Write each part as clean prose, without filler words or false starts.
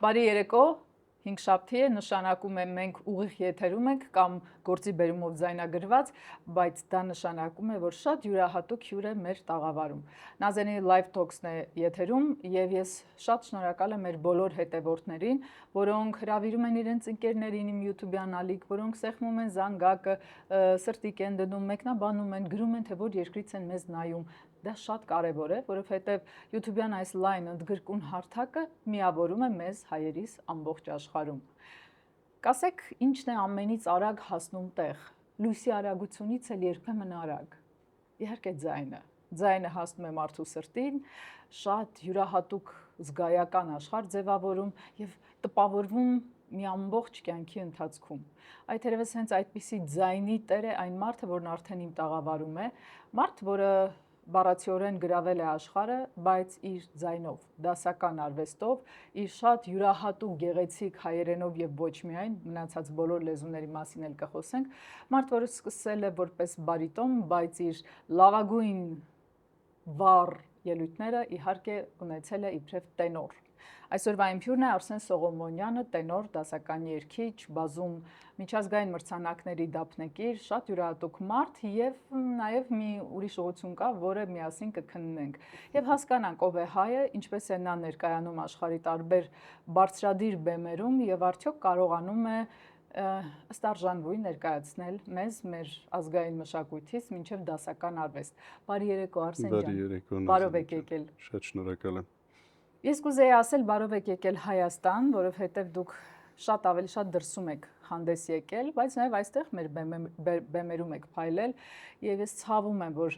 Բարի երեկո, 5 շաբթի է, նշանակում է մենք ուղիղ եթերում ենք կամ գործի բերումով ձայնագրված, բայց դա նշանակում է, որ շատ յուրահատուկ հյուր է մեր տաղավարում։ Նազենի Live Talks-ն է եթերում եւ ես շատ շնորհակալ եմ մեր բոլոր հետևորդներին, որոնք հրավիրում են իրենց ընկերներին իմ YouTube-յան ալիք, որոնք սեղմում են զանգակը, սրտիկ են դնում, մեկնաբանում են, գրում են, թե որ երկրից են մեզ նայում։ Դա շատ կարևոր է, որովհետև YouTube-յան այս լայն ընդգրկուն հարթակը միավորում է մեզ հայերիս ամբողջ աշխարհում։ Կասեք, ինչն է ամենից արագ հասնում տեղ։ Լույսի արագությունից էլ երբեմն արագ։ Իհարկե ձայնը։ Ձայնը հասնում է մարդու սրտին, շատ յուրահատուկ զգայական աշխարհ ձևավորում եւ տպավորվում մի ամբողջ կյանքի ընթացքում։ Այդ երևս հենց այդպիսի ձայնի տեր է այն մարդը, որն արդեն իմ տաղավարում է, մարդ, որը բառացիորեն գրավել է աշխարհը, բայց իր ձայնով, դասական արվեստով, իր շատ յուրահատուկ գեղեցիկ հայերենով եւ ոչ միայն, մնացած բոլոր լեզուների մասին էլ կխոսենք, մարդ, որը սկսել է որպես բարիտոն, բայց իր լավագույն վառ ելույթները իհարկե ունեցել է իբրև տենոր։ Այսօրվա իմ հյուրն է Արսեն Սողոմոնյանը, տենոր, դասական երգիչ, բազում միջազգային մրցանակների դափնեկիր, շատ յուրահատուկ մարդ եւ նաեւ մի ուրիշ ուղղություն կա, որը միասին կքննենք։ Եվ հասկանանք ով է հայը, ինչպես է նա ներկայանում աշխարհի տարբեր բարձրադիր բեմերում եւ արդյոք կարողանում է ըստ արժանվույն ներկայացնել մեզ մեր ազգային մշակույթից մինչև դասական արվեստ։ Բարի երեկո Արսեն ջան։ Բարի երեկո։ Բարով եք եկել։ Շատ շնորհակալ եմ։ Ես կուզեի ասել բարով եք եկել Հայաստան, որովհետև դուք շատ ավելի շատ դրսում եք հանդես եկել, բայց նաև այստեղ մեր բեմերում եք փայլել եւ ես ցավում եմ, որ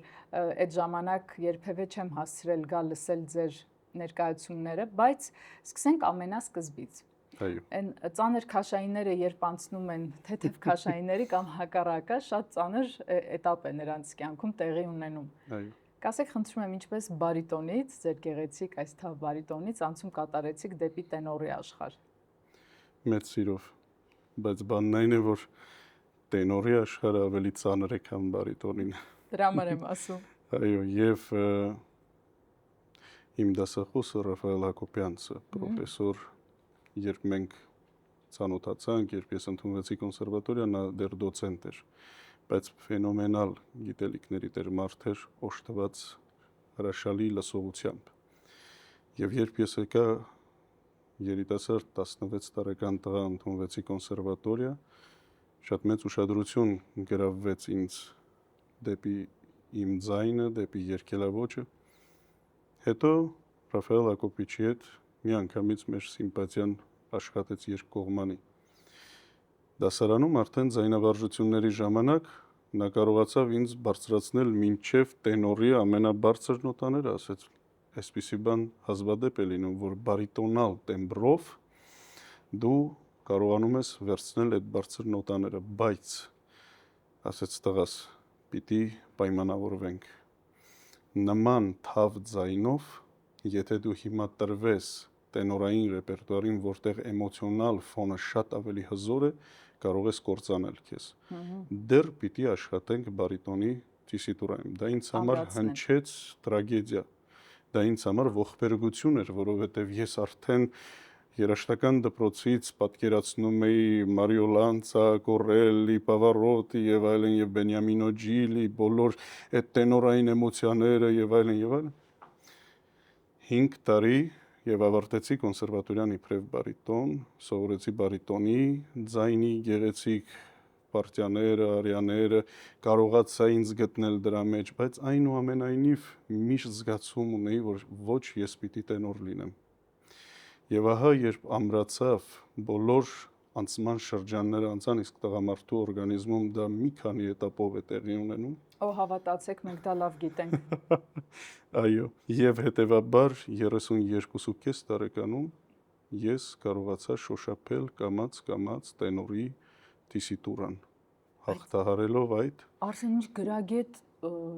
այդ ժամանակ երբևէ չեմ հասցրել գալ լսել ձեր ներկայացումները, բայց սկսենք ամենասկզբից։ Այո։ Այն ծանր քաշայինները երբ անցնում են թեթև քաշայինների կամ հակառակը, շատ ծանր էտապ է նրանց կյանքում տեղի ունենում։ Այո։ Կասեք, խնդրում եմ, ինչպես բարիտոնից, ձեր գեղեցիկ այս թավ բարիտոնից անցում կատարեցիք դեպի տենորի աշխարհ։ Մեծ սիրով, բայց բանն այն է, որ տենորի աշխարհը ավելի ծանր է, քան բարիտոնին։ Դրա համար եմ ասում։ Այո, եւ իմ դասախոսը Ռաֆայել Հակոբյանցը, պրոֆեսոր, երբ մենք ծանոթացանք, երբ ես ընդունվեցի կոնսերվատորիա, նա դեռ դոցենտ էր, բայց ֆենոմենալ գիտելիքների տեր մարդ էր, օժտված հրաշալի լսողությամբ։ Եվ երբ ես եկա երիտասարդ 16 տարեկան տղա ընդունվեցի կոնսերվատորիա, շատ մեծ ուշադրություն գրավվեց ինձ դեպի իմ ձայնը, դեպի երգելաոճը։ Հետո Ռաֆայել Հակոբիչի հետ միանգամից մեր սիմպաթիան աշխատեց երկկողմանի։ Դասարանում արդեն ձայնավարժությունների ժամանակ նա կարողացավ ինձ բարձրացնել մինչև տենորի ամենաբարձր նոտաները, ասեց, այսպիսի բան հազվադեպ է լինում, որ բարիտոնալ տեմբրով դու կարողանում ես վերցնել այդ բարձր նոտաները, բայց ասեց տղաս, պիտի պայմանավորվենք։ Նման թավ ձայնով, եթե դու հիմա տրվես տենորային ռեպերտուարին, որտեղ էմոցիոնալ ֆոնը շատ ավելի հզոր է, կարող ես կործանել քեզ։ Դեռ պիտի աշխատենք բարիտոնի թիսիտուրայում։ Դա ինձ համար հնչեց տրագեդիա։ Դա ինձ համար ողբերգություն էր, որովհետև ես արդեն երաժշտական դպրոցից պատկերացնում էի Մարիո Լանցա, Կորելլի, Պավարոտի եւ այլն եւ Բենյամինո Ջիլի, բոլոր այդ տենորային էմոցիաները եւ այլն եւ այլն։ 5 տարի եւ ավարտեցի կոնսերվատորիան իբրև բարիտոն, սովորեցի բարիտոնի ձայնի գեղեցիկ պարտիաները, արիաները, կարողացա ինձ գտնել դրա մեջ, բայց այնուամենայնիվ միշտ զգացում ունեի, որ ոչ ես պիտի տենոր լինեմ։ Եվ ահա երբ ամրացավ բոլոր անցման շրջանները անցան, իսկ տղամարդու օրգանիզմում դա մի քանի էտապով է տեղի ունենում։ Ո հավատացեք, մենք դա լավ գիտենք։ Այո, եւ հետեւաբար 32.5 տարեկանում ես կարողացա շոշափել կամաց տենորի թիսիտուրան, հաղթահարելով այդ։ Արսեն, ինչ գրագետ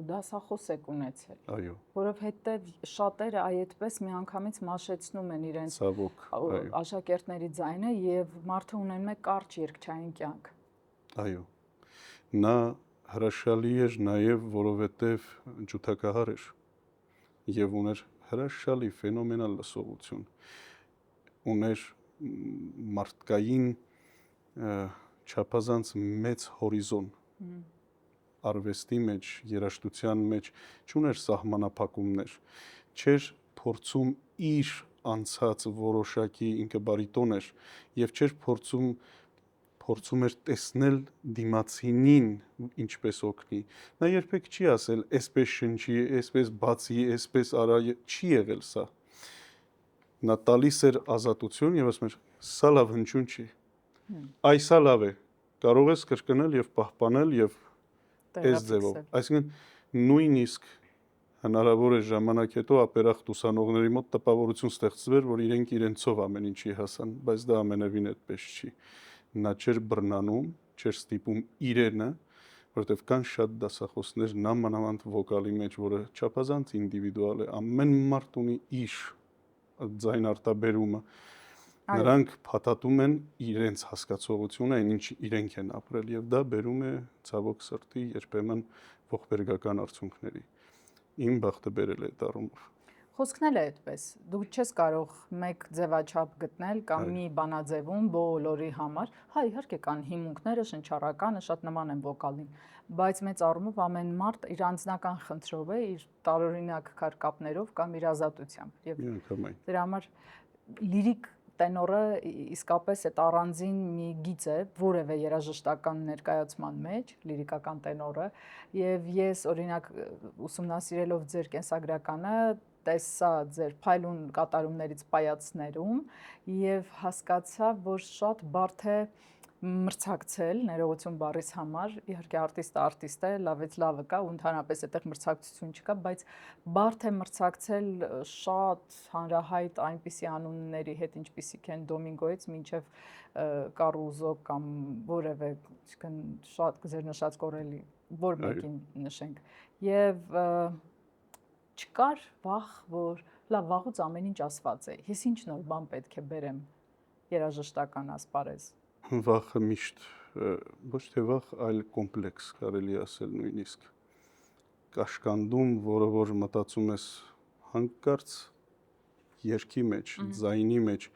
դասախոս եք ունեցել։ Այո։ Որովհետև շատերը այդպես միանգամից մաշեցնում են իրենց աշակերտների ձայնը եւ մարդը ունենում է կարճ երգչային կյանք։ Այո։ Նա հրաշալի էր նաեւ, որովհետև ջութակահար էր եւ ուներ հրաշալի ֆենոմենալ լսողություն։ Ուներ մարդկային չափազանց մեծ հորիզոն արվեստի մեջ, երաժշտության մեջ չուներ սահմանափակումներ, չէր փորձում իր անցած որոշակի ինքը բարիտոն էր եւ չէր փորձում էր տեսնել դիմացինին ինչպես օգնի։ Նա երբեք չի ասել, այսպես շնչի, այսպես բացի, այսպես արա, չի եղել սա։ Նա տալիս էր ազատություն եւ ասում էր, սա լավ հնչյուն չի։ Այսա լավ է, կարող ես կրկնել եւ պահպանել եւ այս ձևով։ Այսինքն նույնիսկ հնարավոր է ժամանակ հետո ապերախտ ուսանողների մոտ տպավորություն ստեղծվեր, որ իրենք իրենցով ամեն ինչի հասան, բայց դա ամենևին այդպես չի։ Նա չէր բռնանում, չէր ստիպում իրենը, որովհետև կան շատ դասախոսներ նամանավանդ վոկալի մեջ, որը չափազանց ինդիվիդուալ է, ամեն մարդ ունի իր ձայն արտաբերումը։ Նրանք փաթաթում են իրենց հասկացողությունը, այն ինչ իրենք են ապրել, եւ դա բերում է ցավոք սրտի երբեմն ողբերգական արդյունքների։ Իմ բախտը բերել է այդ առումով։ Խոսքն էլ է այդպես։ Դու չես կարող մեկ ձևաչափ գտնել կամ մի բանաձևում բոլորի համար։ Հա, իհարկե կան հիմունքները, շնչառականը շատ նման են վոկալին, բայց մեծ առումով ամեն մարդ իր անձնական խնդրով է, իր տարօրինակ քարկապներով կամ իր ազատությամբ։ Եվ դրա համար լիրիկ տենորը իսկապես այդ առանձին մի գիծ է որևէ երաժշտական ներկայացման մեջ, լիրիկական տենորը, եւ ես օրինակ ուսումնասիրելով ձեր կենսագրականը տեսա ձեր փայլուն կատարումներից պայացներում եւ հասկացա, որ շատ բարդ է մրցակցել ներողություն բառիս համար, իհարկե արտիստը է, լավից լավը կա ու ընդհանրապես այդտեղ մրցակցություն չկա, բայց բարդ է մրցակցել շատ հանրահայտ այնպիսի անունների հետ, ինչպիսիք են Դոմինգոից մինչև Կարուզո կամ որևէ, այսինքն շատ ձեր նշած կորելի, որ մեկին նշենք։ Եվ չկար վախ, որ լավ վաղուց ամեն ինչ ասված է։ Ես ինչ նոր բան պետք է բերեմ երաժշտական ասպարեզ։ Վախը միշտ ոչ թե վախ, այլ կոմպլեքս կարելի ասել նույնիսկ։ Կաշկանդում, որը որ մտածում ես հանկարծ երգի մեջ, ձայնի մեջ,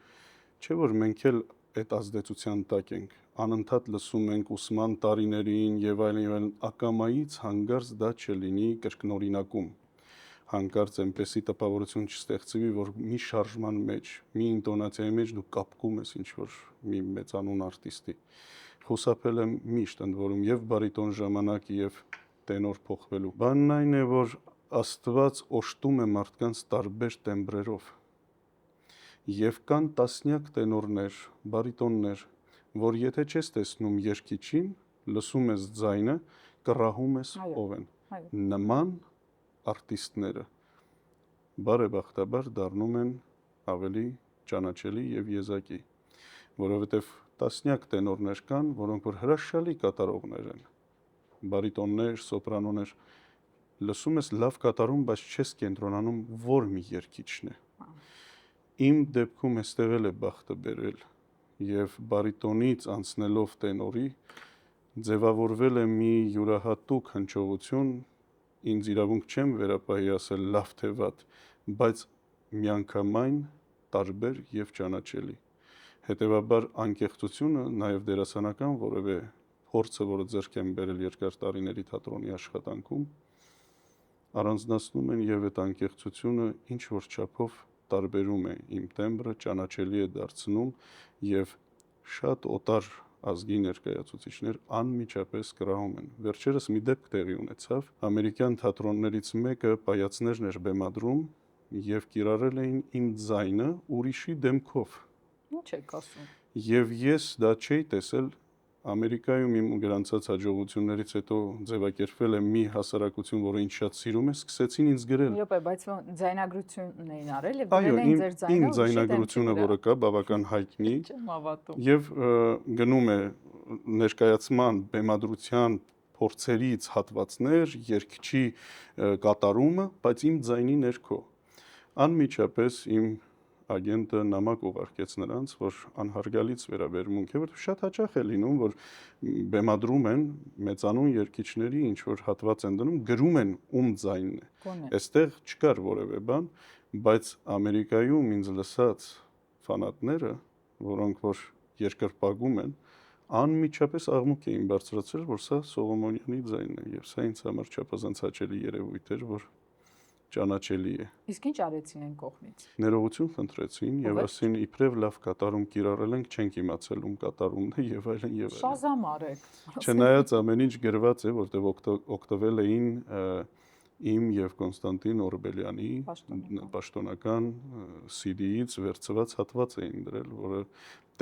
չէ որ մենք էլ այդ ազդեցության տակ ենք, անընդհատ լսում ենք ուսման տարիներին եւ այլն, ակամայից հանկարծ դա չլինի կրկնօրինակում։ Հանկարծ այնպեսի տպավորություն չստեղծվի, որ մի շարժման մեջ, մի ինտոնացիայի մեջ դու կապկում ես ինչ-որ մի մեծանուն արտիստի։ Խուսափել եմ միշտ, ընդ որում եւ բարիտոն ժամանակ եւ տենոր փոխվելու։ Բանն այն է, որ Աստված օժտում է մարդկանց տարբեր տեմբրերով։ Եվ կան տասնյակ տենորներ, բարիտոններ, որ եթե չես տեսնում երգիչին, լսում ես ձայնը, կռահում ես ով են։ Նման արտիստները բարեբախտաբար դառնում են ավելի ճանաչելի եւ եզակի, որովհետեւ տասնյակ տենորներ կան, որոնք որ հրաշալի կատարողներ են, բարիտոններ, սոպրանոներ, լսում ես լավ կատարում, բայց չես կենտրոնանում որ մի երգիչն է։ Իմ դեպքում էստեղ էլ է բախտը բերել եւ բարիտոնից անցնելով տենորի ձևավորվել է մի յուրահատուկ հնչողություն, ինձ իրավունք չեմ վերապահի ասել լավ թե վատ, բայց միանգամայն տարբեր եւ ճանաչելի։ Հետևաբար անկեղծությունը նաեւ դերասանական որևէ փորձը, որը ձեռք եմ բերել երկար տարիների թատրոնի աշխատանքում, առանձնացնում են եւ այդ անկեղծությունը ինչ որ չափով տարբերում է իմ տեմբրը, ճանաչելի է դարձնում եւ շատ օտար ազգի ներկայացուցիչներ անմիջապես կրահում են։ Վերջերս մի դեպք տեղի ունեցավ, ամերիկյան թատրոններից մեկը պայացներն էր բեմադրում եւ կիրառել էին իմ ձայնը ուրիշի դեմքով։ Ինչ եք ասում։ Եվ ես դա չէի տեսել Ամերիկայում իմ գրանցած հաջողություններից հետո ձևակերպվել է մի հասարակություն, որը ինձ շատ սիրում է, սկսեցին ինձ գրել։ Յոպե, բայց ձայնագրությունն էին արել եւ դրել էին ձեր ձայնը։ Իմ ձայնագրությունը, որը կա, բավական հայտնի։ Չեմ հավատում։ Եվ գնում է ներկայացման բեմադրության փորձերից հատվածներ, երգչի կատարումը, բայց իմ ձայնի ներքո։ Անմիջապես իմ ագենտը նամակ ուղարկեց նրանց, որ անհարգալից վերաբերմունք է, որ շատ հաճախ է լինում, որ բեմադրում են մեծանուն երգիչների, ինչ որ հատված են դնում, գրում են ում ձայնն է։ Այստեղ չկար որևէ բան, բայց Ամերիկայում ինձ լսած ֆանատները որոնք որ երկրպագում են, անմիջապես աղմուկ էին բարձրացրել, որ սա Սողոմոնյանի ձայնն է, եւ սա ինձ համար չափազանց հաճելի երևույթ էր, որ ճանաչելի է։ Իսկ ինչ արեցին այն կողմից։ Ներողություն խնդրեցին եւ Ով է։ ասին իբրև լավ կատարում կիրառել ենք, չենք իմացել ում կատարումն է եւ այլն եւ այլն։ Շազամ արեք։ Չնայած ամեն ինչ գրված է, որտեղ օգտվել էին իմ եւ Կոնստանտին Օրբելյանի պաշտոնական CD-ից վերցված հատված էին դրել, որը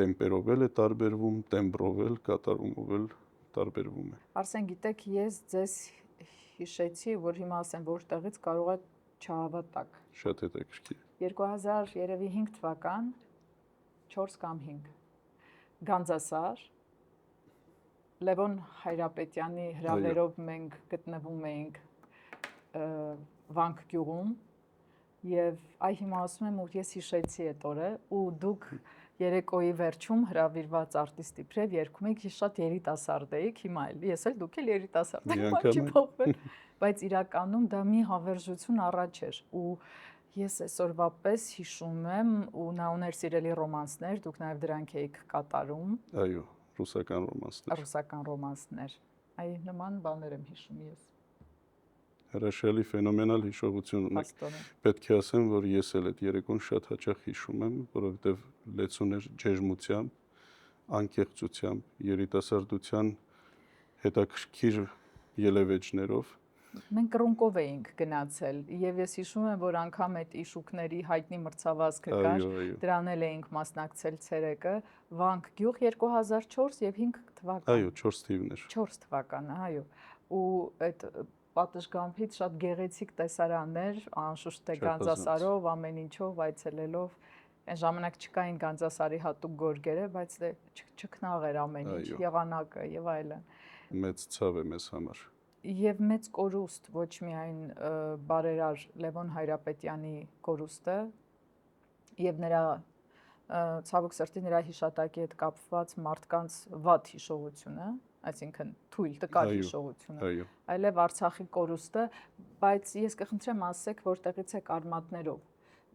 տեմպերով էլ է տարբերվում, տեմբրով էլ, կատարումով էլ տարբերվում է։ Արսեն, գիտեք, ես ձեզ հիշեցի, որ հիմա ասեմ որտեղից կարող է չհավատակ։ Շատ հետաքրքիր։ 2005 թվական 4 կամ 5 Գանձասար Լևոն Հայրապետյանի հրավերով մենք գտնվում էինք Վանք գյուղում եւ այ հիմա ասում եմ, որ ես հիշեցի այդ օրը ու դուք երեկոյի վերջում հրավիրված արտիստի իբրև երգում եք, ես շատ երիտասարդ էիք, հիմա էլ ես էլ դուք էլ երիտասարդ եք, բան չի փոխվել, բայց իրականում դա մի հավերժություն առաջ էր ու ես այսօրվա պես հիշում եմ ու նա ուներ սիրելի ռոմանսներ, դուք նաև դրանք էիք կատարում։ Այո, ռուսական ռոմանսներ։ Ռուսական ռոմանսներ։ Այ նման բաներ եմ հիշում ես։ Հրաշալի ֆենոմենալ հիշողություն ունեք։ Պետք է ասեմ, որ ես էլ այդ երեկոն շատ հաճախ հիշում եմ, որովհետև լեցուն էր ջերմությամբ, անկեղծությամբ, երիտասարդության հետաքրքիր ելևէջներով։ Մենք կռունկով էինք գնացել եւ ես հիշում եմ, որ անգամ այդ իշուկների հայտնի մրցավազքը կար, դրան էլ էինք մասնակցել ցերեկը, Վանք գյուղ 2004 եւ 5 թվական։ Այո, 4 թիվն էր։ 4 թվականը, այո։ Ու այդ պատշգամբից շատ գեղեցիկ տեսարաններ, անշուշտ թե Գանձասարով, ամեն ինչով այցելելով, այն ժամանակ չկային Գանձասարի հատուկ գորգերը, բայց դե չքնաղ էր ամեն ինչ, եղանակը եւ այլն։ Մեծ ցավ է մեզ համար։ Եվ մեծ կորուստ, ոչ միայն բարերար Լևոն Հայրապետյանի կորուստը եւ նրա ցավոք սրտի նրա հիշատակի հետ կապված մարդկանց վատ հիշողությունը, այսինքն թույլ տկար հիշողությունը, այլև Արցախի կորուստը, բայց ես կխնդրեմ ասեք, որտեղից եք արմատներով։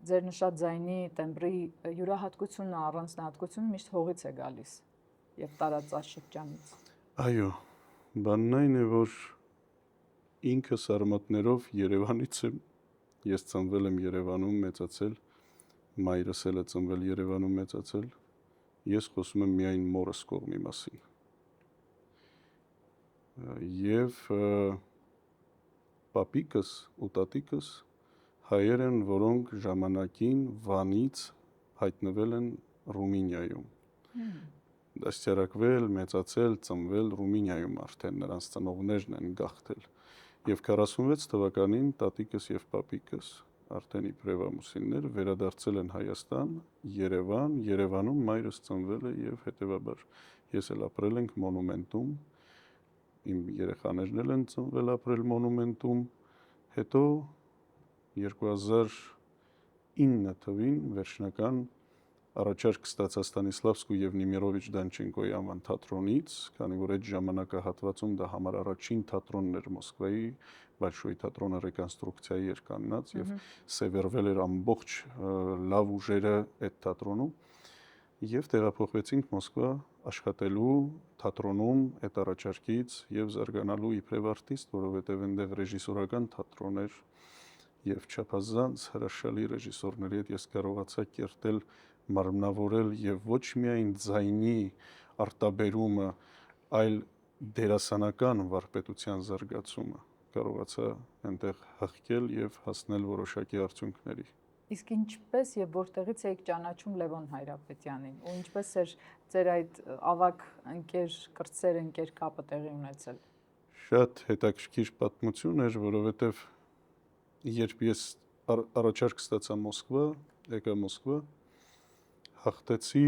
Ձեր նշած ձայնի տեմբրի յուրահատկությունը, առանձնահատկությունը միշտ հողից է գալիս եւ տարածաշրջանից։ Այո, բանն այն է, որ ինքս արմատներով Երևանից եմ, ես ծնվել եմ Երևանում, մեծացել, մայրս էլ է ծնվել Երևանում, մեծացել, ես խոսում եմ միայն մորս կողմի մասին։ Եվ պապիկս ու տատիկս հայեր են, որոնք ժամանակին Վանից հայտնվել են Ռումինիայում։ Դաստիարակվել, մեծացել, ծնվել Ռումինիայում արդեն նրանց ծնողներն են գաղթել։ Եվ 46 թվականին տատիկս եւ պապիկս արդեն իբրև ամուսիններ վերադարձել են Հայաստան, Երևան, Երևանում մայրս ծնվել է եւ հետեւաբար ես էլ ապրել ենք Մոնումենտում, իմ երեխաներն էլ են ծնվել ապրել Մոնումենտում, հետո 2009 թվին վերջնական առաջարկ ստացա Ստանիսլավսկու եւ Նիմիրովիչ Դանչենկոյի անվան թատրոնից, քանի որ այդ ժամանակահատվածում դա համար առաջին թատրոնն էր Մոսկվայի, Большой թատրոնը ռեկոնստրուկցիայի էր կանգնած եւ սևեռվել էր ամբողջ լավ ուժերը այդ թատրոնում եւ տեղափոխվեցինք Մոսկվա աշխատելու թատրոնում այդ առաջարկից եւ զարգանալու իբրև արտիստ, որովհետեւ այնտեղ ռեժիսորական թատրոն էր եւ չափազանց հրաշալի ռեժիսորների հետ ես կարողացա կերտել մարմնավորել եւ ոչ միայն ձայնի արտաբերումը, այլ դերասանական վարպետության զարգացումը կարողացա այնտեղ հղկել եւ հասնել որոշակի արդյունքների։ Իսկ ինչպես եւ որտեղից եք ճանաչում Լևոն Հայրապետյանին ու ինչպես էր ձեր այդ ավագ ընկեր կրտսեր ընկեր կապը տեղի ունեցել։ Շատ հետաքրքիր պատմություն էր, որովհետեւ երբ ես առաջարկ ստացա Մոսկվա, եկա Մոսկվա, հաղթեցի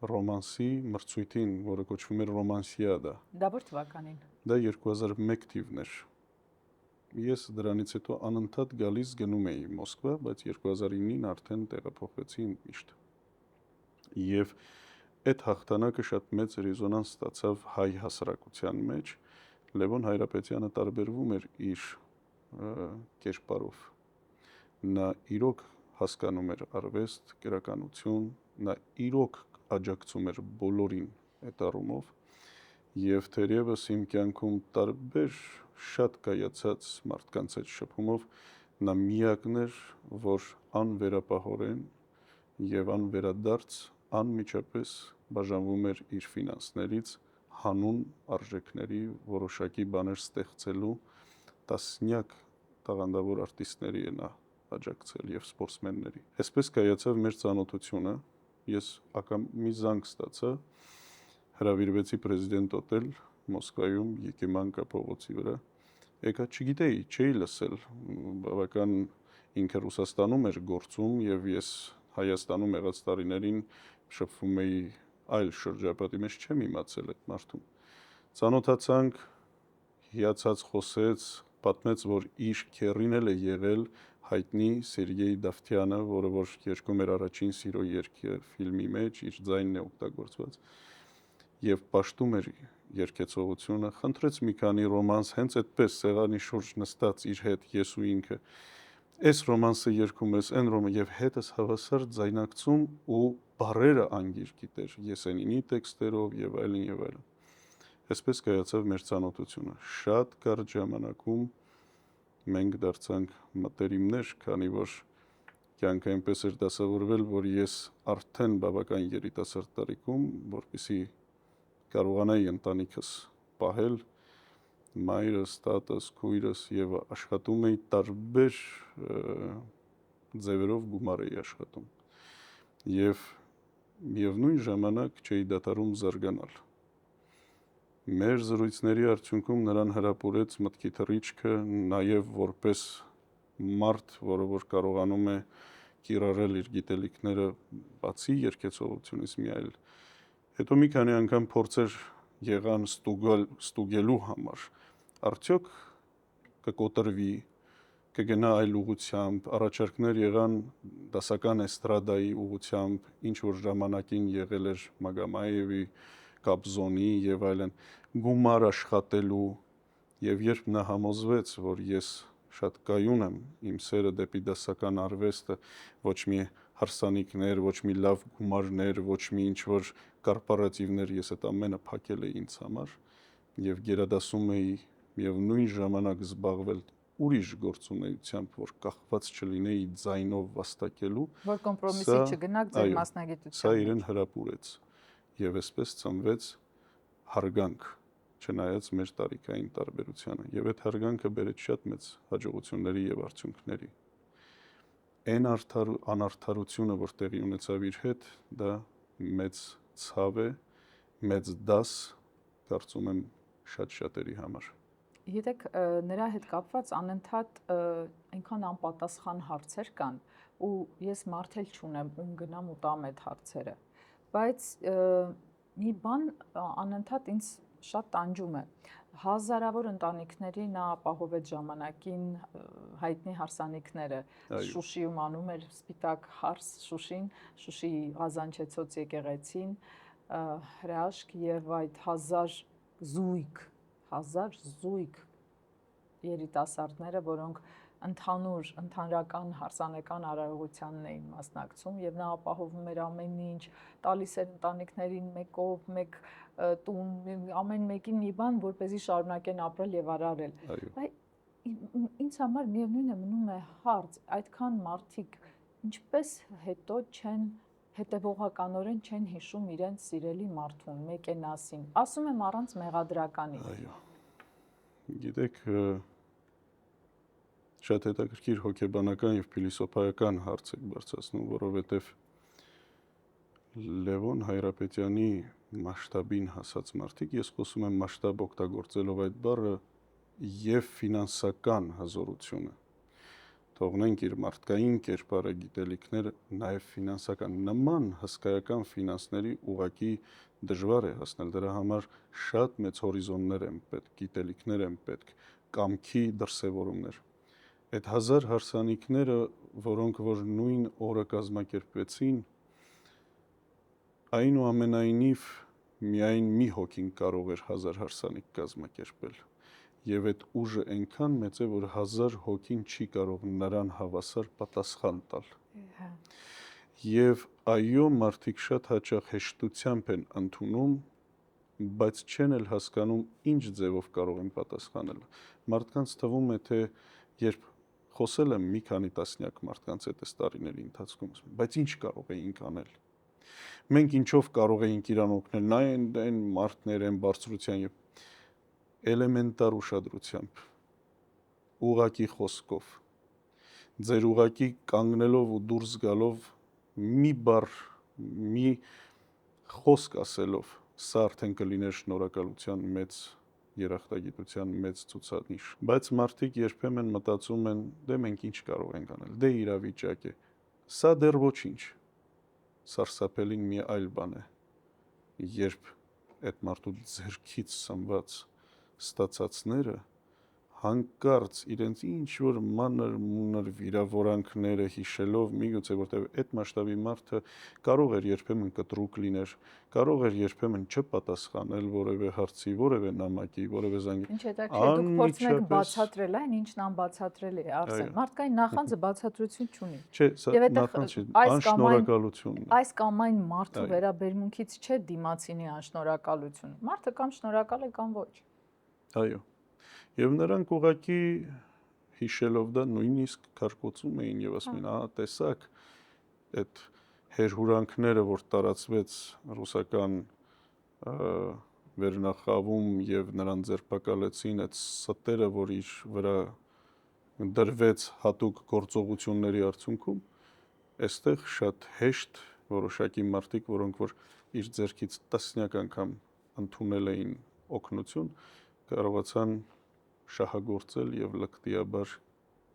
ռոմանսի մրցույթին, որը կոչվում էր Ռոմանսիադա։ Դա ո՞ր թվականին։ Դա 2001 թիվն էր։ Ես դրանից հետո անընդհատ գալիս գնում էի Մոսկվա, բայց 2009-ին արդեն տեղափոխվեցի միշտ։ Եվ այդ հաղթանակը շատ մեծ ռեզոնանս ստացավ հայ հասարակության մեջ։ Լևոն Հայրապետյանը տարբերվում էր իր կերպարով։ Նա իրոք հասկանում էր արվեստ, գրականություն, նա իրոք աջակցում էր բոլորին այդ առումով եւ թերևս իմ կյանքում տարբեր շատ կայացած մարդկանց հետ շփումով նա միակն էր, որ անվերապահորեն եւ անվերադարձ անմիջապես բաժանվում էր իր ֆինանսներից հանուն արժեքների որոշակի բաներ ստեղծելու տասնյակ տաղանդավոր արտիստների է նա աջակցել եւ սպորտսմենների։ Այսպես կայացավ մեր ծանոթությունը, ես ակամի զանգ ստացա, հրավիրվեցի պրեզիդենտ օտել Մոսկվայում Եկեմանկա փողոցի վրա։ Եկա չգիտեի, չէի լսել, բավական ինքը Ռուսաստանում էր գործում եւ ես Հայաստանում եղած տարիներին շփվում էի այլ շրջապատի մեջ, չեմ իմացել այդ մարդուն։ Ծանոթացանք, հիացած խոսեց, պատմեց, որ իր քեռին էլ է եղել հայտնի Սերգեյ Դավթյանը, որը որ երգում էր առաջին սիրո երգը ֆիլմի մեջ, իր ձայնն է օգտագործված եւ պաշտում էր երգեցողությունը, խնդրեց մի քանի ռոմանս, հենց այդպես սեղանի շուրջ նստած իր հետ ես ու ինքը այս ռոմանսը երգում ես, այն ռոմը եւ հետս հավասար ձայնակցում ու բառերը անգիր գիտեր Եսենինի տեքստերով եւ այլն եւ այլն։ Այսպես կայացավ մեր ծանոթությունը։ Շատ կարճ ժամանակում մենք դարձանք մտերիմներ, քանի որ կյանքը այնպես էր դասավորվել, որ ես արդեն բավական երիտասարդ տարիքում, որպեսզի կարողանայի ընտանիքս պահել, մայրս, տատս, քույրս եւ աշխատում էի տարբեր ձևերով գումար էի աշխատում։ Եվ միևնույն ժամանակ չէի դադարում զարգանալ։ Մեր զրույցների արդյունքում նրան հրապուրեց մտքի թռիչքը նաև որպես մարդ, որը որ կարողանում է կիրառել իր գիտելիքները բացի երգեցողությունից մի այլ։ Հետո մի քանի անգամ փորձեր եղան ստուգելու համար, արդյոք կկոտրվի, կգնա այլ ուղղությամբ, առաջարկներ եղան դասական էստրադայի ուղղությամբ, ինչ որ ժամանակին եղել էր Մագամաևի, Կաբզոնի եւ այլն, գումար աշխատելու եւ երբ նա համոզվեց, որ ես շատ կայուն եմ իմ սերը դեպի դասական արվեստը, ոչ մի հարսանիքներ, ոչ մի լավ գումարներ, ոչ մի ինչ որ կորպորատիվներ, ես այդ ամենը փակել էի ինձ համար եւ գերադասում էի եւ նույն ժամանակ զբաղվել ուրիշ գործունեությամբ, որ կախված չլինեի ձայնով վաստակելու, որ կոմպրոմիսի չգնաք ձեր մասնագիտությամբ։ Սա իրեն հրապուրեց եւ այսպես ծնվեց հարգանք, չնայած մեր տարիքային տարբերությանը, եւ այդ հարգանքը բերեց շատ մեծ հաջողությունների եւ արդյունքների։ Այն անարդարությունը, որ տեղի ունեցավ իր հետ, դա մեծ ցավ է, մեծ դաս, կարծում եմ շատ-շատերի համար։ Գիտեք, նրա հետ կապված անընդհատ այնքան անպատասխան հարցեր կան, ու ես մարդ էլ չունեմ, ում գնամ ու տամ այդ հարցերը, բայց մի բան անընդհատ ինձ շատ տանջում է։ Հազարավոր ընտանիքների նա ապահովեց ժամանակին հայտնի հարսանիքները։ Շուշիում անում էր Սպիտակ հարս Շուշին, Շուշիի Ղազանչեցոց եկեղեցին, հրաշք եւ այդ հազար զույգ երիտասարդները, որոնք ընդհանրական հարսանեկան արարողությանն էին մասնակցում եւ նա ապահովում էր ամեն ինչ, տալիս էր ընտանիքներին մեկով մեկ տուն, ամեն մեկին մի բան, որպեսզի շարունակեն ապրել եւ արարել։ Բայց ինձ համար միևնույն է մնում է հարց, այդքան մարդիկ ինչպես հետո չեն հետևողականորեն չեն հիշում իրենց սիրելի մարդուն, մեկենասին, ասում եմ առանց մեղադրականի։ Այո։ Գիտեք, շատ հետաքրքիր հոգեբանական եւ փիլիսոփայական հարց եք բարձրացնում, որովհետեւ Լևոն Հայրապետյանի մասշտաբին հասած մարդիկ, ես խոսում եմ մասշտաբ օգտագործելով այդ բառը եւ ֆինանսական հզորությունը, թողնենք իր մարդկային կերպարը, գիտելիքները, նաեւ ֆինանսական, նման հսկայական ֆինանսների ուղղակի դժվար է հասնել, դրա համար շատ մեծ հորիզոններ են պետք, գիտելիքներ են պետք, կամքի դրսևորումներ։ Այդ 1000 հարսանիքները, որոնք որ նույն օրը կազմակերպվեցին, այնուամենայնիվ միայն մի հոգին կարող էր 1000 հարսանիք կազմակերպել։ Եվ այդ ուժը այնքան մեծ է, որ 1000 հոգին չի կարող նրան հավասար պատասխան տալ։ Եվ այո, մարդիկ շատ հաճախ հեշտությամբ են ընդունում, բայց չեն էլ հասկանում ինչ ձևով կարող են պատասխանել։ Մարդկանց թվում է, թե երբ խոսել եմ մի քանի տասնյակ մարդկանց հետ այս տարիների ընթացքում, բայց ինչ կարող էինք անել։ Մենք ինչով կարող էինք իրան օգնել, այն մարդներ են բարձրության եւ էլեմենտար ուշադրությամբ, ուղակի խոսքով, ձեր ուղակի կանգնելով ու դուրս գալով մի բառ, մի խոսք ասելով, սա արդեն կլիներ շնորհակալության մեծ երախտագիտության մեծ ցուցանիշ։ Բայց մարդիկ երբեմն մտածում են, դե մենք ինչ կարող ենք անել, դե իրավիճակ է։ Սա դեռ ոչինչ։ Սարսափելին մի այլ բան է, երբ այդ մարդու ձեռքից սնված ստացածները հանկարծ իրենց ինչ-որ մանր վիրավորանքները հիշելով, միգուցե որտեղ այդ մասշտաբի մարդը կարող էր երբեմն կտրուկ լիներ, կարող էր երբեմն չպատասխանել որևէ հարցի, որևէ նամակի, որևէ զանգի։ Ինչ հետաքրքիր, դուք փորձում եք բացատրել այն, ինչն անբացատրելի է, Արսեն։ Մարդկային նախանձը բացատրություն չունի։ Չէ, սա Եվ նախանձ չէ, անշնորհակալությունն է։ Այս կամ այն մարդու վերաբերմունքից չէ դիմացինի անշնորհակալություն։ Մարդը կամ շնորհակալ է կամ ոչ։ Այո։ Եվ նրանք ուղղակի հիշելով դա նույնիսկ քարկոծում էին եւ ասում էին, ահա տեսակ այդ հերհուրանքները, որ տարածվեց ռուսական վերնախավում եւ նրան ձերբակալեցին, այդ ստերը, որ իր վրա դրվեց հատուկ գործողությունների արդյունքում, այստեղ շատ հեշտ որոշակի մարդիկ, որոնք որ իր ձեռքից տասնյակ անգամ ընդունել էին օգնություն, կարողացան շահագործել եւ լկտիաբար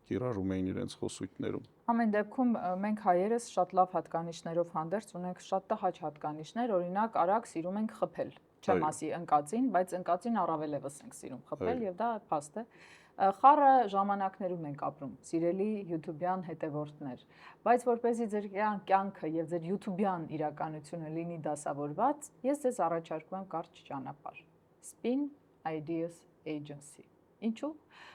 կիրառում էին իրենց խոսույթներում։ Ամեն դեպքում մենք հայերս շատ լավ հատկանիշներով հանդերձ ունենք շատ տհաճ հատկանիշներ, օրինակ արագ սիրում ենք խփել, չեմ ասի ընկածին, բայց ընկածին առավել եւս ենք սիրում խփել եւ դա փաստ է։ Խառը ժամանակներում ենք ապրում, սիրելի YouTube-յան հետևորդներ, բայց որպեսզի ձեր կյանքը եւ ձեր YouTube-յան իրականությունը լինի դասավորված, ես ձեզ առաջարկում եմ կարճ ճանապարհ։ Spin Ideas Agency։ Ինչու՞։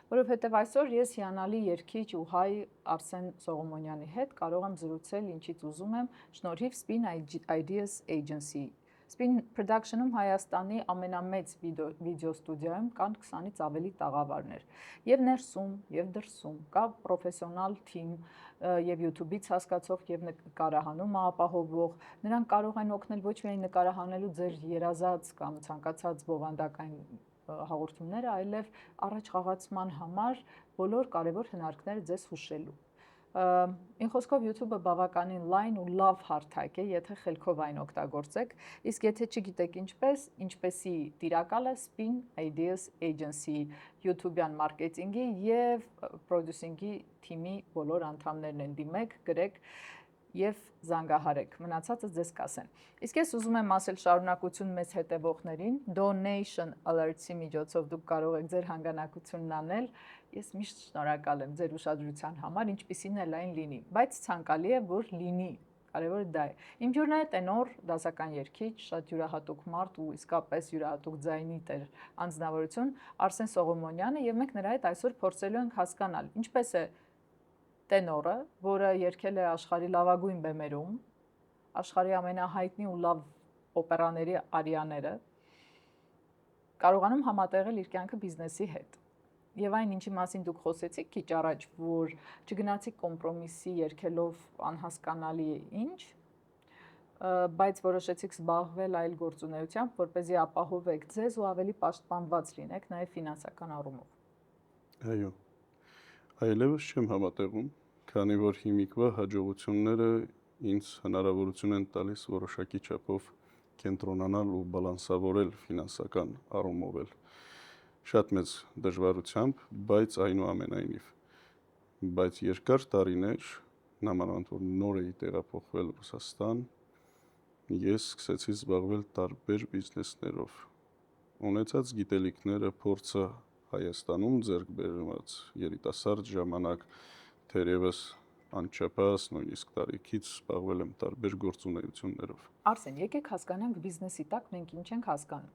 Որովհետև այսօր ես հիանալի երգիչ ու հայ Արսեն Սողոմոնյանի հետ կարող եմ զրուցել ինչից ուզում եմ շնորհիվ Spin Ideas Agency։ Spin Production-ում Հայաստանի ամենամեծ վիդեո ստուդիայում կան 20-ից ավելի տաղավարներ։ Եվ ներսում, եւ դրսում կա պրոֆեսիոնալ թիմ եւ YouTube-ից հասկացող եւ նկարահանումը ապահովող։ Նրանք կարող են օգնել ոչ միայն նկարահանելու ձեր երազած կամ ցանկացած բովանդակային հաղորդումները, այլև առաջ խաղացման համար բոլոր կարևոր հնարքները ձեզ հուշելու։ Ին խոսքով YouTube-ը բավականին լայն ու լավ հարթակ է, եթե խելքով այն օգտագործեք, իսկ եթե չգիտեք ինչպեսի տիրակալը Spin Ideas Agency YouTube-յան մարքեթինգի եւ պրոդյուսինգի թիմի բոլոր անդամներն են, դիմեք, գրեք եւ զանգահարեք, մնացածը ձեզ կասեն։ Իսկ ես ուզում եմ ասել շարունակություն մեծ հետևողներին, donation alert-ի միջոցով դուք կարող եք ձեր հանգանակությունն անել։ Ես միշտ շնորհակալ եմ ձեր ուշադրության համար, ինչպիսին էլ այն լինի, բայց ցանկալի է, որ լինի։ Կարևորը դա է։ Իմ ջուրն է տենոր, դասական երգիչ, շատ յուրահատուկ մարդ ու իսկապես յուրահատուկ ձայնի տեր անձնավորություն Արսեն Սողոմոնյանը եւ մենք նրա հետ այսօր փորձելու ենք հասկանալ ինչպես է տենորը, որը երգել է աշխարհի լավագույն բեմերում, աշխարհի ամենահայտնի ու լավ օպերաների արիաները, կարողանում համատեղել իր կյանքը բիզնեսի հետ։ Եվ այն ինչի մասին դուք խոսեցիք քիչ առաջ, որ չգնացիք կոմպրոմիսի երգելով անհասկանալի է ինչ, բայց որոշեցիք զբաղվել այլ գործունեությամբ, որպեսզի ապահովեք ձեզ ու ավելի պաշտպանված լինեք նաև ֆինանսական առումով։ Այո։ Այլևս չեմ համատեղում, քանի որ հիմիկվա հաջողությունները ինձ հնարավորություն են տալիս որոշակի չափով կենտրոնանալ ու բալանսավորել ֆինանսական առումով էլ շատ մեծ դժվարությամբ, բայց այնուամենայնիվ։ Բայց երկար տարիներ, նամանավանդ որ նոր էի տեղափոխվել Ռուսաստան, ես սկսեցի զբաղվել տարբեր բիզնեսներով։ Ունեցած գիտելիքները, փորձը Հայաստանում ձեռք բերված երիտասարդ ժամանակ թերևս անչափահաս նույնիսկ տարիքից զբաղվել եմ տարբեր գործունեություններով։ Արսեն, եկեք հասկանանք բիզնեսի տակ մենք ինչ ենք հասկանում։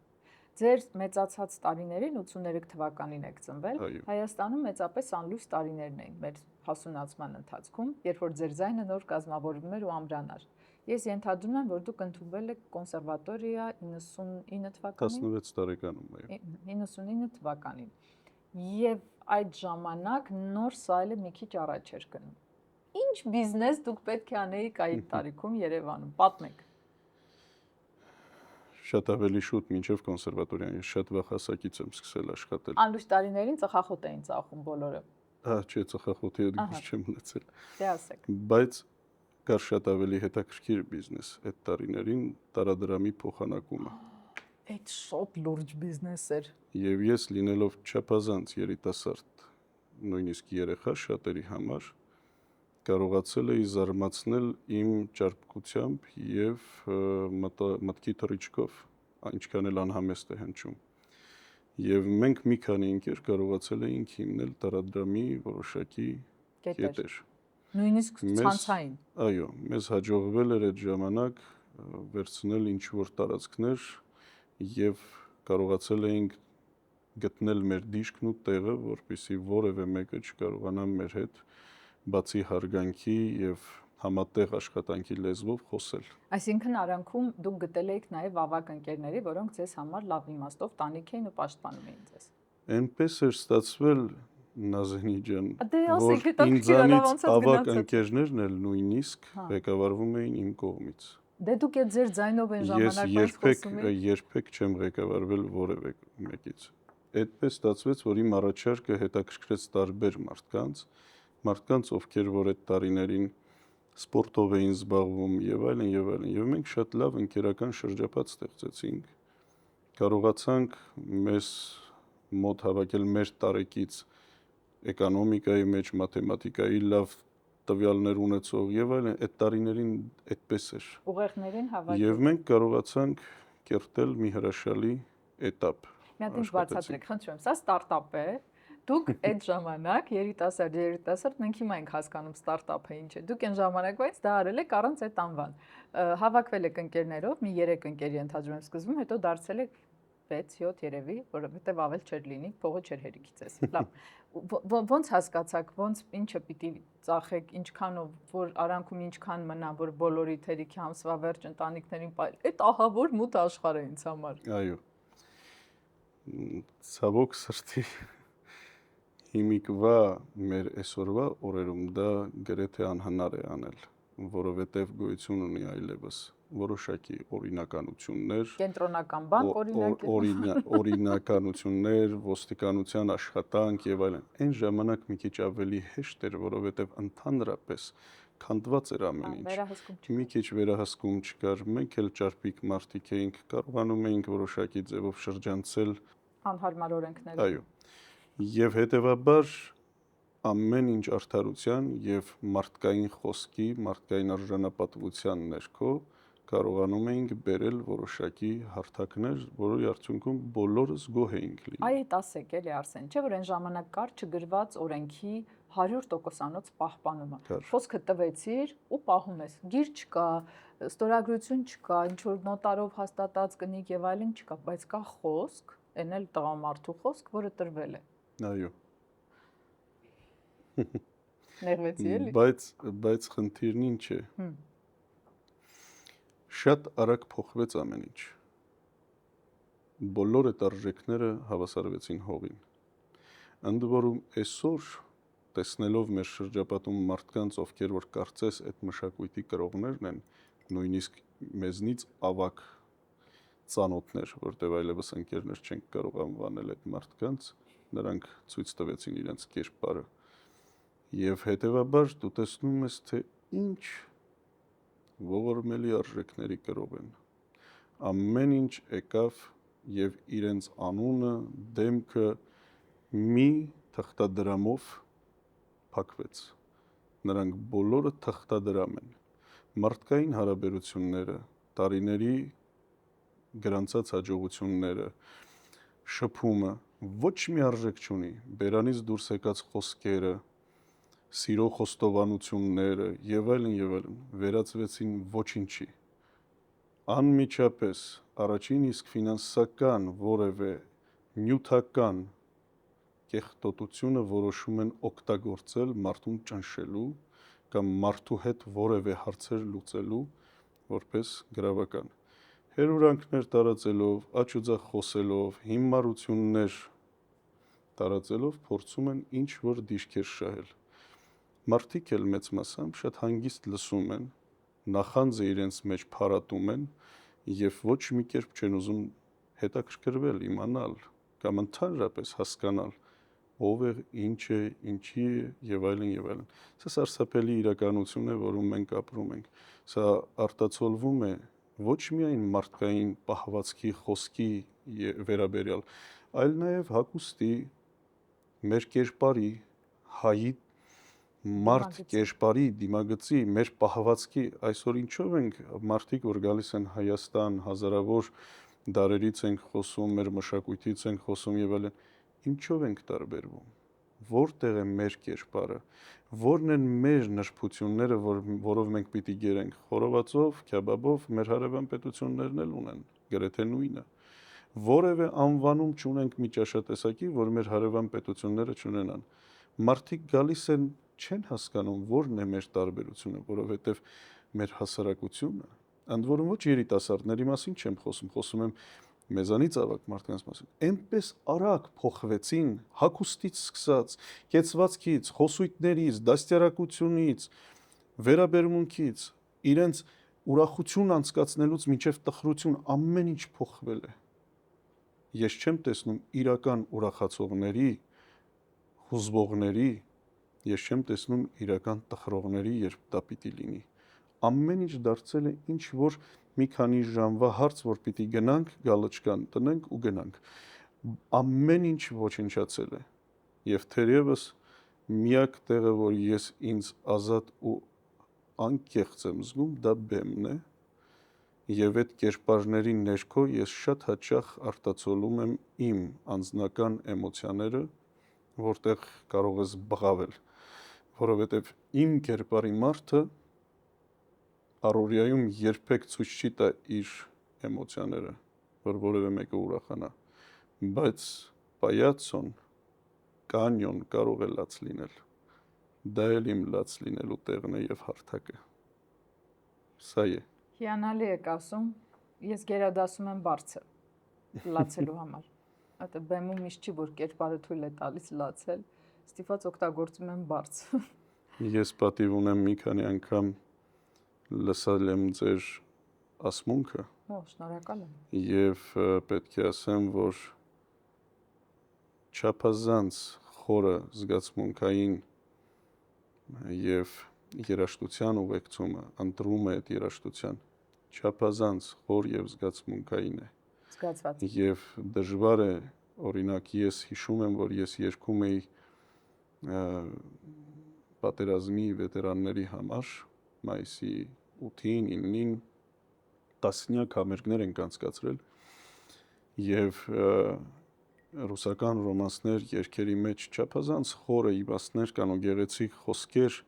Ձեր մեծացած տարիներին 83 թվականին եք ծնվել, Այո։ Հայաստանում մեծապես անլույս տարիներն էին մեր հասունացման ընթացքում, երբ որ ձեր ձայնը նոր կազմավորվում էր ու ամրանար։ Ես ենթադրում եմ, որ դուք ընդունվել եք կոնսերվատորիա 99 թվականին, 16 տարեկանում այո։ 99 թվականին։ Եվ այդ ժամանակ նոր սայլը մի քիչ առաջ էր գնում։ Ինչ բիզնես դուք պետք է անեիք այդ տարիքում Երևանում, պատմեք։ Շատ ավելի շուտ մինչև կոնսերվատորիան ես շատ վաղ հասակից եմ սկսել աշխատել։ Անլույս տարիներին ծխախոտ էին ծախում բոլորը։ Չէ, ծխախոտի հետ գուշ չեմ ունեցել։ Դե ասեք։ Բայց կար շատ ավելի հետաքրքիր բիզնես այդ տարիներին տարադրամի փոխանակումը։ Այդ շատ լուրջ բիզնես էր։ Եվ ես լինելով չափազանց երիտասարդ, նույնիսկ երեխա շատերի համար կարողացել էի զարմացնել իմ ճարպկությամբ եւ մտքի թռիչքով, ինչքան էլ անհամեստ է հնչում։ Եվ մենք մի քանի ընկեր կարողացել էինք հիմնել տարադրամի որոշակի կետեր։ Նույնիսկ ցանցային։ Այո, մեզ հաջողվել էր այդ ժամանակ վերցնել ինչ որ տարածքներ եւ կարողացել էինք գտնել մեր դիրքն ու տեղը, որպեսզի որևէ մեկը չկարողանա մեր հետ բացի հարգանքի եւ համատեղ աշխատանքի լեզվով խոսել։ Այսինքն արանքում դուք գտել եք նաեւ ավագ ընկերների, որոնք ձեզ համար լավ իմաստով տանիք էին ու պաշտպանում էին ձեզ։ Այնպես էր ստացվել Նազենի ջան, որ ինձանից ավագ ընկերներն էլ նույնիսկ ղեկավարվում էին իմ կողմից։ Դե դուք այդ ձեր ձայնով այն ժամանակ խոսում եք։ Ես երբեք չեմ ղեկավարվել որևէ մեկից։ Այդպես ստացվեց, որ իմ առաջարկը հետաքրքրեց տարբեր մարդկանց, ովքեր որ այդ տարիներին սպորտով էին զբաղվում եւ այլն եւ այլն։ Եվ մենք շատ լավ ընկերական շրջապատ ստեղծեցինք։ Կարողացանք մեզ մոտ հավաքել մեր տարեկից էկոնոմիկայի մեջ, մաթեմատիկայի լավ տվյալներ ունեցող եւ այլն, այդ տարիներին այդպես էր։ Ուղեղներին հավաքել։ Եվ մենք կարողացանք կերտել մի հրաշալի էտապ։ Մի հատ ինչ բացատրեք, խնդրում եմ, սա ստարտափ է։ Դուք այդ ժամանակ երիտասարդ, մենք հիմա ենք հասկանում ստարտափը ինչ է։ Դուք այն ժամանակվայից դա արել եք առանց այդ անվան։ Հավաքվել եք ընկերներով, մի 3 ընկեր ենթադրում եմ սկզբում, հետո դարձել եք 6-7 երևի, որովհետև ավել չէր լինի, փողը չէր հերիքի ձեզ։ Լավ։ Ոնց հասկացաք, ոնց ինչը պիտի ծախեք, ինչքանով, որ արանքում ինչքան մնա, որ բոլորիդ հերիքի ամսվա վերջ ընտանիքներին պայել։ Այդ ահավոր մութ աշխարհ է ինձ համար։ Այո։ Ցավոք սրտի հիմիկվա մեր այսօրվա օրերում դա գրեթե անհնար է անել, որովհետև գոյություն ունի այլևս որոշակի օրինականություններ, կենտրոնական բանկ օրինականություններ, ոստիկանության աշխատանք եւ այլն։ Այն ժամանակ մի քիչ ավելի հեշտ էր, որովհետև ընդհանրապես քանդված էր ամեն ինչ։ Մի քիչ վերահսկում չկար, մենք էլ ճարպիկ մարդիկ էինք, կարողանում էինք որոշակի ձևով շրջանցել անհարմար օրենքները։ Այո։ Եվ հետեւաբար ամեն ինչ արդարության եւ մարդկային խոսքի, մարդկային արժանապատվության ներքո կարողանում էինք բերել որոշակի հարթակներ, որի արդյունքում բոլորս գոհ էինք լինում։ Այդ ասեք էլի Արսեն, չէ՞ որ այն ժամանակ կար չգրված օրենքի 100%-անոց պահպանումը։ Խոսքը տվեցիր ու պահում ես։ Գիր չկա, ստորագրություն չկա, ինչ որ նոտարով հաստատած կնիկ եւ այլն չկա, բայց կա խոսք, այն էլ տղամարդու խոսք, որը տրվել է։ Այո։ Նեղվեցի էլի։ Բայց խնդիրն ինչ է։ Շատ արագ փոխվեց ամեն ինչ։ Բոլոր այդ արժեքները հավասարվեցին հողին։ Ընդ որում այսօր տեսնելով մեր շրջապատում մարդկանց, ովքեր որ կարծես այդ մշակույթի կրողներն են, նույնիսկ մեզնից ավակ ծանոթներ, որտեղ այլևս ընկերներ չենք կարող անվանել այդ մարդկանց, նրանք ցույց տվեցին իրենց կերպարը։ Եվ հետեւաբար դու տեսնում ես, թե ինչ ողորմելի արժեքների կրող են։ Ամեն ինչ եկավ եւ իրենց անունը, դեմքը մի թղթադրամով փակվեց։ Նրանք բոլորը թղթադրամ են։ Մարդկային հարաբերությունները, տարիների գրանցած հաջողությունները, շփումը ոչ մի արժեք չունի։ Բերանից դուրս եկած խոսքերը, սիրո խոստովանությունները եւ այլն վերածվեցին ոչինչի։ անմիջապես առաջին իսկ ֆինանսական որևէ նյութական կեղտոտությունը որոշում են օգտագործել մարդուն ճնշելու կամ մարդու հետ որևէ հարցեր լուծելու որպես գրավական։ Հերուրանքներ տարածելով, աջ ու ձախ խոսելով, հիմարություններ տարածելով փորձում են ինչ որ դիրքեր շահել։ Մարդիկ էլ մեծ մասամբ շատ հանգիստ լսում են, նախանձը իրենց մեջ փարատում են եւ ոչ մի կերպ չեն ուզում հետաքրքրվել, իմանալ կամ ընդհանրապես հասկանալ ով է, ինչ է, ինչի է եւ այլն եւ այլն։ Սա սարսափելի իրականություն է, որում մենք ապրում ենք։ Սա արտացոլվում է ոչ միայն մարդկային պահվածքի խոսքի վերաբերյալ, այլ նաեւ հագուստի, մեր կերպարի, հայի մարդ կերպարի, դիմագծի, մեր պահվածքի, այսօր ինչով ենք մարդիկ, որ գալիս են Հայաստան, հազարավոր դարերից ենք խոսում, մեր մշակույթից ենք խոսում եւ այլն, ինչով ենք տարբերվում, որտեղ է մեր կերպարը, որն են մեր նրբությունները, որով մենք պիտի գերենք, խորովածով, քյաբաբով, մեր հարևան պետություններն էլ ունեն, գրեթե նույնը, որևէ անվանում չունենք մի ճաշատեսակի, որ մեր հարևան պետությունները չունենան, մարդիկ գալիս են, չեն հասկանում, որն է մեր տարբերությունը, որովհետև մեր հասարակությունը, ընդ որում ոչ երիտասարդների մասին չեմ խոսում, խոսում եմ մեզանից ավագ մարդկանց մասին, այնպես արագ փոխվեցին հագուստից սկսած, կեցվածքից, խոսույթներից, դաստիարակությունից, վերաբերմունքից, իրենց ուրախություն անցկացնելուց մինչև տխրություն ամեն ինչ փոխվել է։ Ես չեմ տեսնում իրական ուրախացողների, հուզվողների, ես չեմ տեսնում իրական տխրողների, երբ դա պիտի լինի։ Ամեն ինչ դարձել է ինչ որ մի քանի ժամվա հարց, որ պիտի գնանք, գալչկան տնենք ու գնանք։ Ամեն ինչ ոչնչացել է։ Եվ թերևս միակ տեղը, որ ես ինձ ազատ ու անկեղծ եմ զգում, դա բեմն է։ Եվ այդ կերպարների ներքո ես շատ հաճախ արտացոլում եմ իմ անձնական էմոցիաները, որտեղ կարող ես բղավել, որովհետև իմ կերպարի մարդը առօրյայում երբեք ցույց չի տա իր էմոցիաները, որ որևէ մեկը ուրախանա, բայց պայացոն, կանյոն կարող է լաց լինել, դա էլ իմ լաց լինելու տեղն է եւ հարթակը, սա է։ Հիանալի եք ասում, ես գերադասում եմ բարձը լացելու համար, այդ բեմում միշտ չի, որ կերպարը թույլ է տալիս լացել, ստիպված օգտագործում եմ բարձ։ Ես պատիվ ունեմ մի քանի անգամ լսել եմ ձեր ասմունքը։ Շնորհակալ եմ։ Եվ պետք է ասեմ, որ չափազանց խորը զգացմունքային եւ երաժշտության ուղեկցումը ընտրում է այդ երաժշտության չափազանց խոր եւ զգացմունքային է։ Զգացված։ Եվ դժվար է, օրինակ ես հիշում եմ, որ ես երգում էի պատերազմի վետերանների համար մայիսի 8-ին, 9-ին տասնյակ համերգներ ենք անցկացրել եւ ռուսական ռոմանսներ երգերի մեջ չափազանց խորը իմաստներ կան ու գեղեցիկ խոսքեր,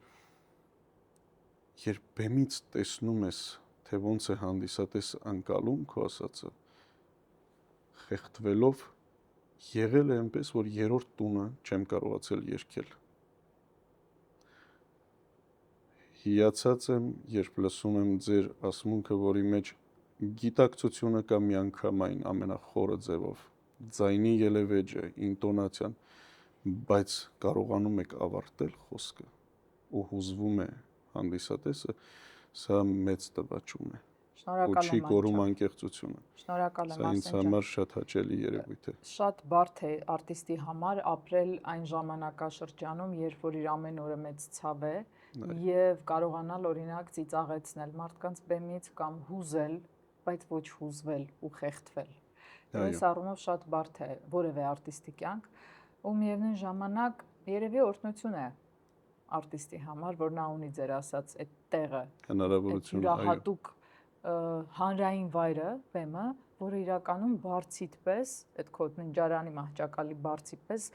երբ բեմից տեսնում ես, թե ոնց է հանդիսատեսը անցալում քո ասածը, խեղդվելով եղել է այնպես, որ երրորդ տունը չեմ կարողացել երգել։ Հիացած եմ, երբ լսում եմ ձեր ասմունքը, որի մեջ գիտակցությունը կա միանգամայն ամենախորը ձևով, ձայնի ելևէջը, ինտոնացիան, բայց կարողանում եք ավարտել խոսքը ու հուզվում է հանդիսատեսը, սա մեծ տվաճում է։ Շնորհակալ Ու չի եմ կորում անկեղծությունը։ Շնորհակալ եմ Սա ինձ համար շատ հաճելի երևույթ է։ Շատ բարդ է արտիստի համար ապրել այն ժամանակաշրջանում, երբ որ իր ամեն օրը մեծ ցավ է եւ կարողանալ օրինակ ծիծաղեցնել մարդկանց բեմից կամ հուզել, բայց ոչ հուզվել ու խեղդվել։ Այս առումով շատ բարդ է որևէ արտիստի կյանք, ու միևնույն ժամանակ երևի օրհնություն է արտիստի համար, որ նա ունի ձեր ասած այդ տեղը, հնարավորությունը, յուրահատուկ հանրային վայրը, բեմը, որը իրականում բարձիտ պես, այդ քո ննջարանի մահճակալի բարձի պես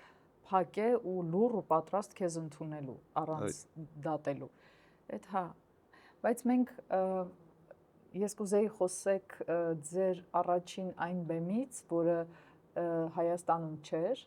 փակ է ու լուռ ու պատրաստ քեզ ընդունելու, առանց դատելու։ Այդ հա, բայց մենք Ես կուզեի խոսեք ձեր առաջին այն բեմից, որը Հայաստանում չէր,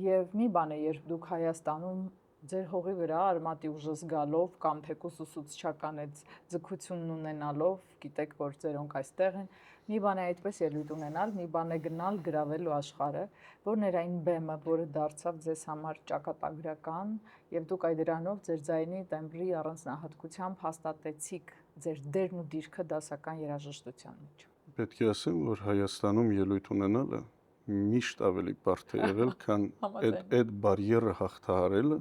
եւ մի բան է, երբ դուք Հայաստանում ձեր հողի վրա արմատի ուժը զգալով կամ թեկուզ ուսուցչական այդ ձգությունն ունենալով, գիտեք, որ ձերոնք այստեղ են, մի բան է այդպես ելույթ ունենալ, մի բան է գնալ գրավելու աշխարհը, որն էր այն բեմը, որը դարձավ ձեզ համար ճակատագրական, եւ դուք այդ դրանով ձեր ձայնի տեմբրի առանձնահատկությամբ հաստատեցիք ձեր դերն ու դիրքը դասական երաժշտության մեջ։ Պետք է ասեմ, որ Հայաստանում ելույթ ունենալը միշտ ավելի բարդ է եղել, քան այդ բարիերը հաղթահարելը,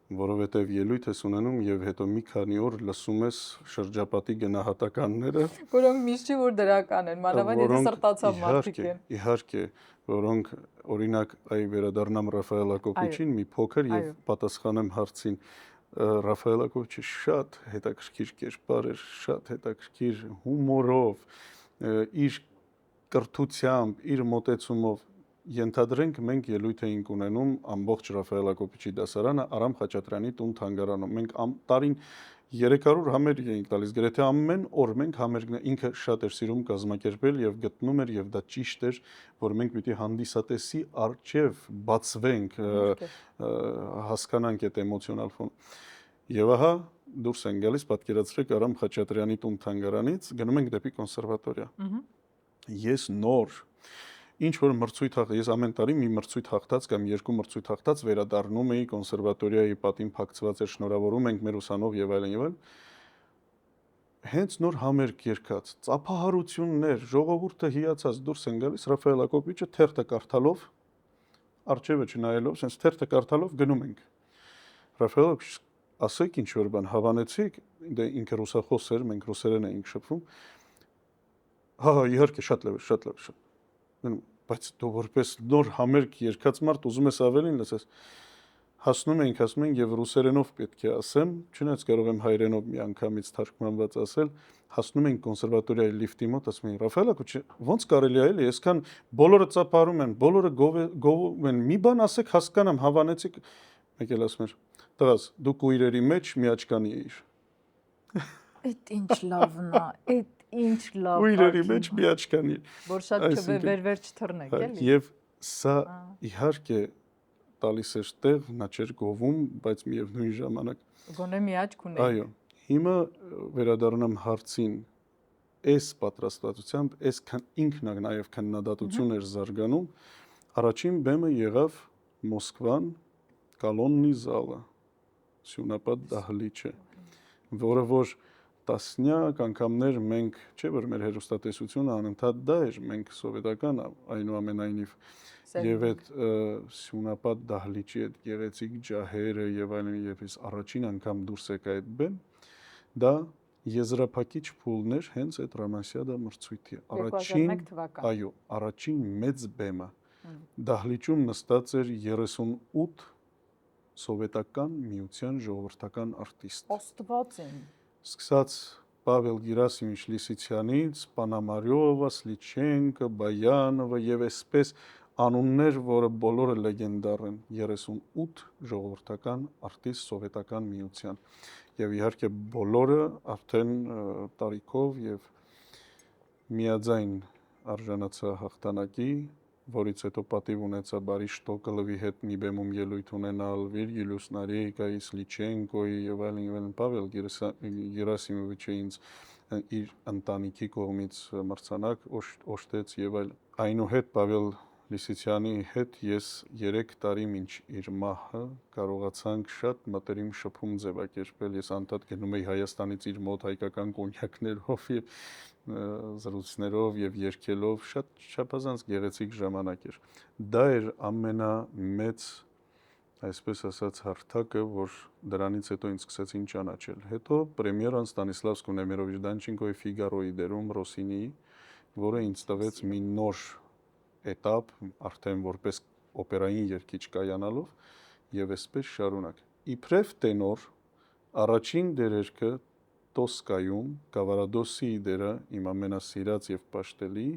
որովհետև ելույթ ես ունենում եւ հետո մի քանի օր լսում ես շրջապատի գնահատականները, որոնք միշտ չի որ դրական են, մանավանդ եթե սրտացավ մարդիկ են։ Իհարկե, որոնք օրինակ այ վերադառնամ Ռաֆայել Հակոբյանը մի փոքր եւ պատասխանեմ հարցին, Ռաֆայել Հակոբյանը շատ հետաքրքիր կերպար էր, շատ հետաքրքիր հումորով, իր կրթությամբ, իր մոտեցումով ենթադրենք մենք ելույթ էինք ունենում ամբողջ Ռաֆայել Հակոբյանի դասարանը Արամ Խաչատրյանի տուն-թանգարանում։ Մենք տարին 300 համերգ էինք տալիս, գրեթե ամեն օր մենք համերգներ, ինքը շատ էր սիրում կազմակերպել եւ գտնում էր եւ դա ճիշտ էր, որ մենք պիտի հանդիսատեսի առջև բացվենք, հասկանանք այդ էմոցիոնալ ֆոնը։ Եվ ահա դուրս են գալիս, պատկերացրեք Արամ Խաչատրյանի տուն-թանգարանից գնում ենք դեպի կոնսերվատորիա։ Ես նոր ինչ որ մրցույթ ես ամեն տարի մի մրցույթ հաղթած կամ երկու մրցույթ հաղթած վերադառնում էի կոնսերվատորիայի պատին փակցված էր, շնորհավորում ենք մեր ուսանող եւ այլն եւ այլն։ Հենց նոր համերգ երկած, ծափահարություններ, ժողովուրդը հիացած դուրս են գալիս, Ռաֆայել Հակոբյանը թերթը կարդալով, արջևը չնայելով, sense թերթը կարդալով գնում ենք։ Ռաֆայել Հակոբյանը ասեք ինչ որ բան հավանեցիք, դե ինքը ռուսախոս էր, մենք ռուսերեն էինք շփվում։ Հա, իհարկե, շատ լավ, շատ լավ, շատ։ Բայց դու որպես նոր համերգ երկած մարդ ուզում ես ավելին լսես։ Հասնում ենք եւ ռուսերենով պետք է ասեմ, չնայած կարող եմ հայերենով մի անգամից թարգմանված ասել, հասնում ենք կոնսերվատորիայի լիֆտի մոտ, ասում են Ռաֆայել Հակոբյանը, ո՞նց կարելի է էլի, այսքան բոլորը ծափարում են, բոլորը գովում են, մի բան ասեք հասկանամ, հավանեցիք, մեկ էլ ասում էր, տղաս, դու կույրերի մեջ մի աչկանի էիր։ Այդ ինչ լավն է, այդ ինչ լավ։ Կույրերի մեջ մի աչկանի։ Որ շատ չվեր չթռնեք, էլի։ Եվ սա իհարկե տալիս էր տեղ, նա չէր գովում, բայց միևնույն ժամանակ գոնե մի աչք ունեի։ Այո, հիմա վերադառնամ հարցին, այս պատրաստվածությամբ, այս ինքն նաև քննադատություն էր զարգանում, առաջին բեմը եղավ Մոսկվան, Կոլոննի զալը, Սյունապատ դահլիճը, որը որ տասնյակ անգամներ մենք, չէ՞ որ մեր հերոստատեսությունը անընդհատ դա էր, մենք սովետական այնուամենայնիվ եւ այդ Սյունապատ դահլիճի այդ գեղեցիկ ջահերը եւ այլն եւ ես առաջին անգամ դուրս եկա այդ բեմ, դա եզրափակիչ փուլներ հենց այդ Ռամասիադա մրցույթի այո, առաջին մեծ բեմը դահլիճում նստած էր 38 սովետական միության ժողովրդական արտիստ։ Աստված իմ։ Սկսած Պավել Գերասիմիչ Լիսիցյանից, Պանամարյովը, Սլիչենկը, Բայանովը եւ այսպես անուններ, որը բոլորը լեգենդար են, 38 ժողովրդական արտիստ սովետական միության։ Եվ իհարկե բոլորը արդեն տարիքով եւ միաձայն արժանացա հաղթանակի, որից հետո պատիվ ունեցա Բարի Շտոկլովի հետ մի բեմում ելույթ ունենալ, Վիրգիլյուս Նարեյկայի, Սլիչենկոյի եւ այլն, Պավել Գերասիմովիչը ինձ իր ընտանիքի կողմից մրցանակ օժտեց եւ այլն։ Այնուհետ Պավել Լիսիցյանի հետ ես 3 տարի մինչ իր մահը կարողացանք շատ մտերիմ շփում ձևակերպել։ Ես անդադ գնում էի Հայաստանից իր մոտ հայկական կոնյակներով եւ զրույցներով եւ երգելով, շատ չափազանց գեղեցիկ ժամանակ էր։ Դա էր ամենամեծ, այսպես ասած, հարթակը, որ դրանից հետո ինձ սկսեցին ճանաչել։ Հետո պրեմիերան Ստանիսլավսկ Նեմիրովիչ Դանչենկոյի Ֆիգարոյի դերում Ռոսինիի, որը ինձ տվեց մի նոր էտապ, արդեն որպես օպերային երգիչ կայանալով եւ այսպես շարունակ։ Իբրև տենոր առաջին դերերքը Տոսկայում Կավարադոսի դերը իմ ամենասիրած եւ պաշտելի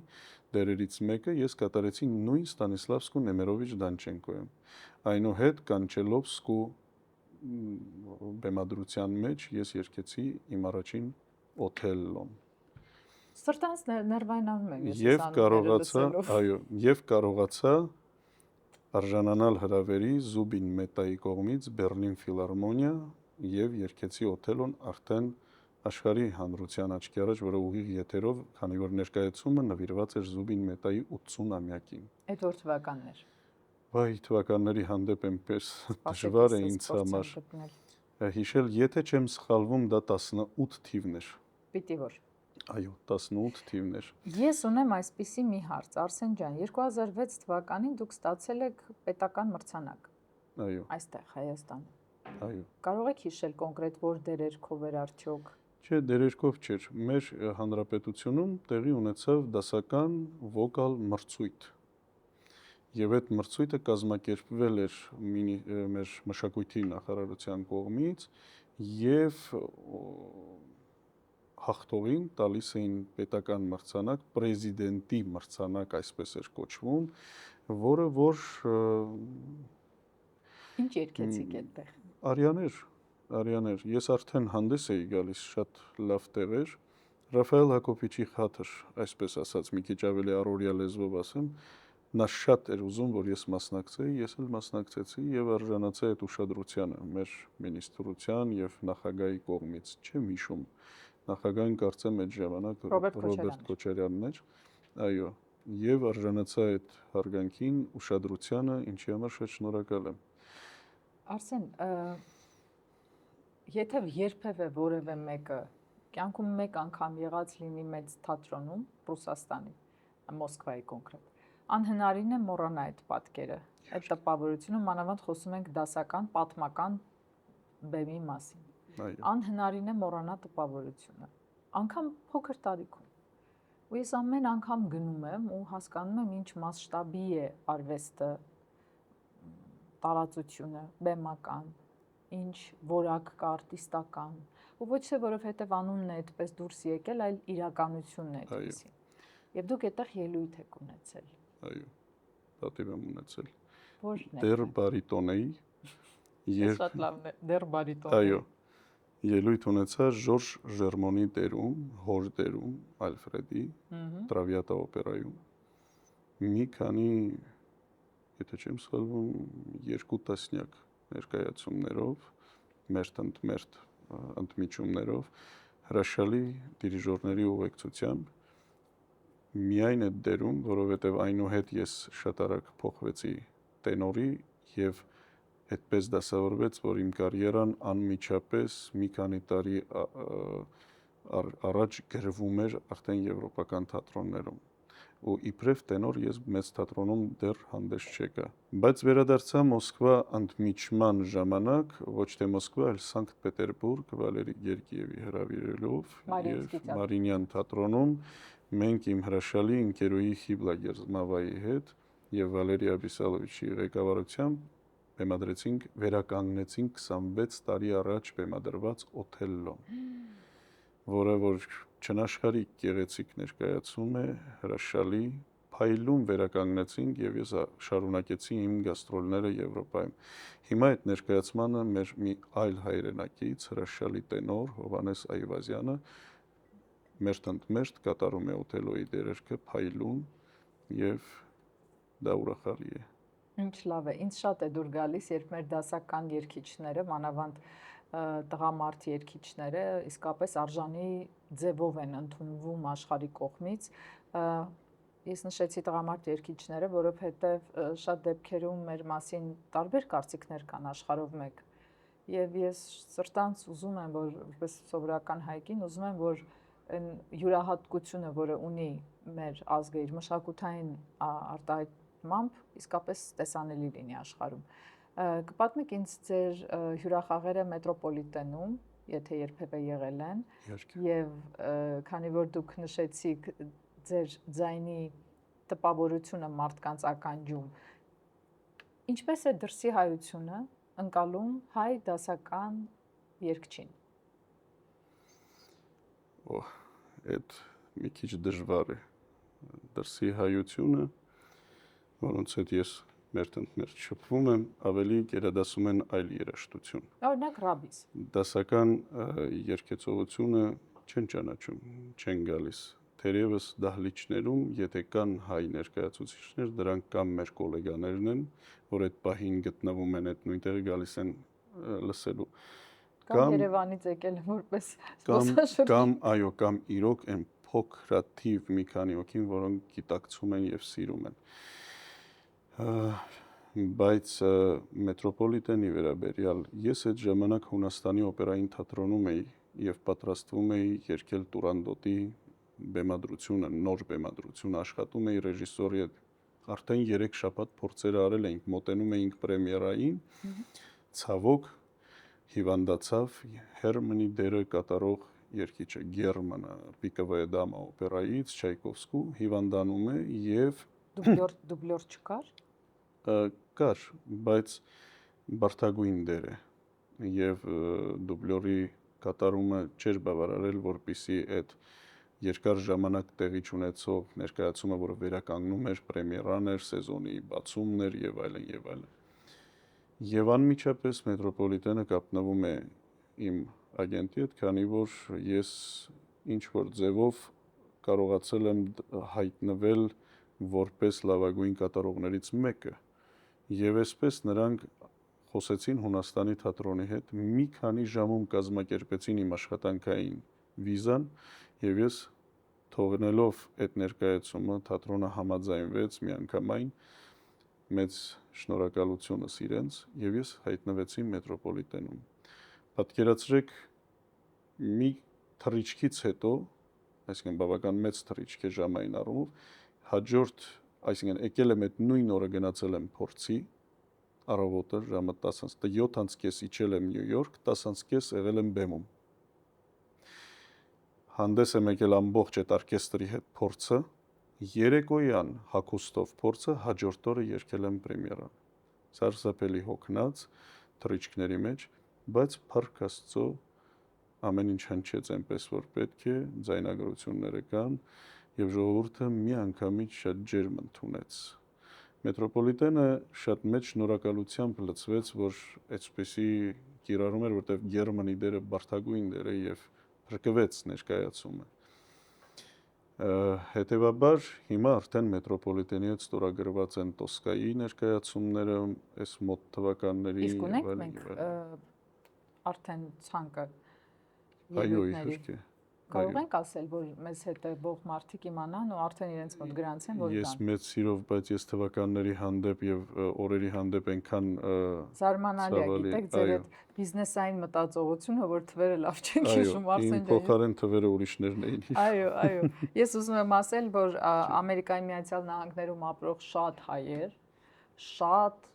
դերերից մեկը ես կատարեցի նույն Ստանիսլավսկ Նեմիրովիչ Դանչենկոյում։ Այնուհետ Կանչելովսկու բեմադրության մեջ ես երգեցի իմ առաջին Օթելլոն։ Սրտանց ներվայնանում եմ ես Եվ կարողացա, լսելով։ այո, եւ կարողացա արժանանալ հրավերի Զուբին Մետայի կողմից Բեռլին ֆիլհարմոնիա եւ երգեցի Օթելոն արդեն աշխարհի հանրության աչքի առաջ, որը ուղիղ եթերով, քանի որ ներկայացումը նվիրված էր Զուբին Մետայի 80-ամյակին։ Այդ որ թվականներ։ Վայ, թվականների հանդեպ այնպես դժվար է ինձ համար հիշել, եթե չեմ սխալվում, դա 18 թիվն էր։ Պիտի որ։ Այո, 18 թիվն էր։ Ես ունեմ այսպիսի մի հարց, Արսեն ջան, 2006 թվականին դուք ստացել եք պետական մրցանակ։ Այո, Այստեղ Հայաստանում։ այո։ Կարող եք հիշել կոնկրետ որ դերերքով էր արդյոք։ Չէ, դերերքով չէր։ Մեր հանրապետությունում տեղի ունեցավ դասական վոկալ մրցույթ։ Եվ այդ մրցույթը կազմակերպվել էր մեր մշակույթի նախարարության կողմից եւ հաղթողին տալիս էին պետական մրցանակ, պրեզիդենտի մրցանակ, այսպես էր կոչվում, որը որ Ինչ երգեցիք այդտեղ։ Արյաներ, ես արդեն հանդես էի գալիս, շատ լավ տեղ էր։ Ռաֆայել Հակոբիչի խաթր, այսպես ասած, մի քիչ ավելի առօրյա լեզվով ասեմ, նա շատ էր ուզում, որ ես մասնակցեի, ես էլ մասնակցեցի եւ արժանացա այդ ուշադրությանը մեր մինիստրության եւ նախագահի կողմից, չեմ հիշում։ Նախագահին կարծեմ այդ ժամանակ Ռոբերտ Քոչարյանն էր։ Այո, եւ արժանացա այդ հարգանքին, ուշադրությանը, ինչի համար շատ շնորհակալ եմ։ Արսեն, եթե երբևէ որևէ մեկը կյանքում մեկ անգամ եղած լինի մեծ թատրոնում Ռուսաստանի, Մոսկվայի կոնկրետ, անհնարին է մոռանա այդ պատկերը, այդ տպավորությունը, մանավանդ խոսում ենք դասական, պատմական բեմի մասին։ Անհնարին է մոռանա տպավորությունը, անգամ փոքր տարիքում։ Ու ես ամեն անգամ գնում եմ ու հասկանում եմ ինչ մասշտաբի է արվեստը, տարածությունը, բեմական, ինչ որակ կա արտիստական, ու ոչ թե որովհետև անունն է այդպես դուրս եկել, այլ իրականությունն է այդպեսին։ Եվ դուք այդտեղ ելույթ եք ունեցել։ Այո, պատիվ եմ ունեցել։ Որն է։ Դեռ բարիտոն էի։ Շատ լավն է, դեռ բարիտոն։ Այո, ելույթ ունեցա Ժորժ Ժերմոնի դերում, հոր դերում, Ալֆրեդի, Տրավիատա օպերայում։ Մի քանի, եթե չեմ սխալվում, 2 տասնյակ ներկայացումներով, մերթ ընդմիջումներով, հրաշալի դիրիժորների ուղեկցությամբ, միայն այդ դերում, որովհետև այնուհետ ես շատ արագ փոխվեցի տենորի եւ այդպես դասավորվեց, որ իմ կարիերան անմիջապես մի քանի տարի առաջ գրվում էր արդեն եվրոպական թատրոններում։ Ու իբրև տենոր ես մեծ թատրոնում դեռ հանդես չեկա։ Բայց վերադարձա Մոսկվա ընդմիջման ժամանակ, ոչ թե Մոսկվա, այլ Սանկտ Պետերբուրգ, Վալերի Գերգիևի հրավիրելով եւ Մարինյան թատրոնում մենք իմ հրաշալի ընկերուհի Խիբլա Գերզմավայի հետ եւ Վալերի Աբիսալովիչի ղեկավարությամբ վերականգնեցինք 26 տարի առաջ բեմադրված Օթելլոն, որը որ չնաշխարհիկ գեղեցիկ ներկայացում է, հրաշալի, փայլուն վերականգնեցինք եւ ես շարունակեցի իմ գաստրոլները Եվրոպայում։ Հիմա այդ ներկայացմանը մեր մի այլ հայրենակից, հրաշալի տենոր Հովհաննես Այվազյանը մերթ կատարում է Օթելոյի դերերքը փայլուն եւ դա ուրախալի է։ Ինչ լավ է, ինձ շատ է դուր գալիս, երբ մեր դասական երգիչները, մանավանդ տղամարդ երգիչները իսկապես արժանի ձևով են ընդունվում աշխարհի կողմից։ Ես նշեցի տղամարդ երգիչները, որովհետև շատ դեպքերում մեր մասին տարբեր կարծիքներ կան աշխարհով մեկ։ Եվ ես սրտանց ուզում եմ, որ որպես սովորական հայկին, ուզում եմ, որ այն յուրահատկությունը, որը ունի մեր ազգը իր մշակութային արտահայտմամբ, իսկապես տեսանելի լինի աշխարհում։ Կպատմեք ինձ ձեր հյուրախաղերը մետրոպոլիտենում, եթե երբևէ եղել են, եւ քանի որ դուք նշեցիք ձեր ձայնի տպավորությունը մարդկանց ականջում, ինչպես է դրսի հայությունը ընկալում հայ դասական երգչին։ Այդ մի քիչ դժվար է։ Դրսի հայությունը, որոնց հետ ես մերթ շփվում եմ, ավելի գերադասում են այլ երաժշտություն։ Օրինակ ռաբիս։ Դասական երգեցողությունը չեն ճանաչում, չեն գալիս։ թերևս դահլիճներում, եթե կան հայ ներկայացուցիչներ, դրանք կամ մեր գոլեգաներն են, որ այդ պահին գտնվում են այդ նույնտեղի գալիս են լսելու։ Կամ Երևանից եկել որպես զբոսաշրջիկ։ Կամ այո, կամ իրոք այն փոքրաթիվ մի քանի հոգին, որոնք գիտակցում են եւ սիրում են։ Բայց մետրոպոլիտենի վերաբերյալ ես այդ ժամանակ Հունաստանի օպերային թատրոնում էի եւ պատրաստվում էի երգել Տուրանդոտի բեմադրությունը, նոր բեմադրություն, աշխատում էի ռեժիսորի հետ։ Արդեն 3 շաբաթ փորձեր արել էինք, մոտենում էինք պրեմիերային։ Ցավոք հիվանդացավ Հերմանի դերը կատարող երգիչը Գերմանը Պիկովая դամա օպերայից Չայկովսկու հիվանդանում է եւ դուբլյոր չկար։ Կար, բայց բարդագույն դեր է եւ դուբլյորի կատարումը չէր բավարարել, որպիսի այդ երկար ժամանակ տեղի ունեցող ներկայացումը, որը վերականգնում էր պրեմիերան էր, սեզոնի բացումն էր եւ այլն եւ այլն։ Եվ անմիջապես մետրոպոլիտենը կապնվում է իմ ագենտի հետ, քանի որ ես ինչ որ ձևով կարողացել եմ հայտնվել որպես լավագույն կատարողներից մեկը։ Եվ այսպես նրանք խոսեցին Հունաստանի թատրոնի հետ, մի քանի ժամում կազմակերպեցին իմ աշխատանքային վիզան, եւ ես թողնելով այդ ներկայացումը թատրոնը համաձայնվեց միանգամայն մեծ շնորհակալությունս իրենց եւ ես հայտնվեցի մետրոպոլիտենում։ Պատկերացրեք մի թռիչքից հետո, այսինքն բավական մեծ թռիչք է ժամային առումով, հաջորդ, այսինքն եկել եմ այդ նույն օրը գնացել եմ փորձի, առավոտը ժամը 7:30 իջել եմ Նյու Յորք, 10:30 եղել եմ բեմում։ Հանդես եմ եկել ամբողջ այդ օրկեստրի հետ փորձը, երեկոյան հագուստով փորձը հաջորդ օրը երգել եմ պրեմիերան։ Սարսափելի հոգնած թռիչքների մեջ, բայց փառք Աստծո ամեն ինչ հնչեց այնպես որ պետք է, ձայնագրությունները կան եւ ժողովուրդը միանգամից շատ ջերմ ընդունեց։ Մետրոպոլիտենը շատ մեծ շնորհակալությամբ լցվեց, որ այսպեսի կիրառում էր, որտեղ Գերմանի դերը բարդագույն դեր է եւ փրկվեց ներկայացումը։ Հետևաբար հիմա արդեն մետրոպոլիտենի հետ ստորագրված են Տոսկայի ներկայացումները, այս մոտ թվականների Իսկ ունենք մենք արդեն ցանկը այո, իհարկե։ Կարող ենք ասել, որ մեզ հետևող մարդիկ իմանան ու արդեն իրենց մոտ գրանցեն, որ Ես մեծ սիրով, բայց ես թվականների հանդեպ եւ օրերի հանդեպ այնքան զարմանալի է, գիտեք, ձեր այդ բիզնեսային մտածողությունը, որ թվերը լավ չեն հիշում, Արսեն ջան։ Փոխարեն թվերը ուրիշներն էին հիշում։ Այո։ Ես ուզում եմ ասել, որ Ամերիկայի Միացյալ Նահանգներում ապրող շատ հայեր շատ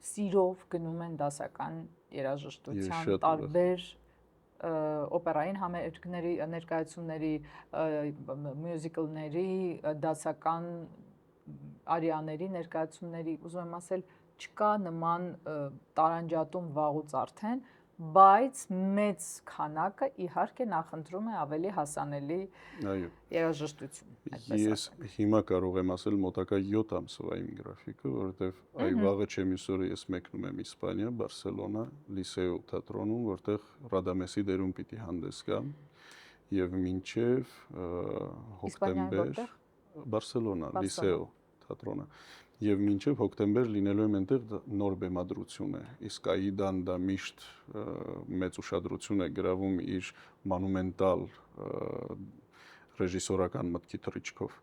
սիրով գնում են դասական երաժշտության տարբեր օպերային համերգների, ներկայացումների, մյուզիկլների, դասական արիաների ներկայացումների, ուզում եմ ասել, չկա նման տարանջատում վաղուց արդեն, բայց մեծ քանակը իհարկե նախընտրում է ավելի հասանելի երաժշտություն։ Ես հիմա կարող եմ ասել մոտակա 7 ամսվա իմ գրաֆիկը, որովհետև այվաղը չեմ ուսորը ես մեկնում եմ Իսպանիա, Բարսելոնա, Լիսեո թատրոնում, որտեղ Ռադամեսի դերում պիտի հանդես գամ, եւ մինչեւ հոկտեմբեր Բարսելոնա, Լիսեո թատրոնը եւ մինչեւ հոկտեմբեր լինելու եմ այնտեղ նոր բեմադրություն է։ Իսկ Աիդան դա միշտ մեծ ուշադրություն է գրավում իր մանումենտալ ռեժիսորական մտքի թռիչքով։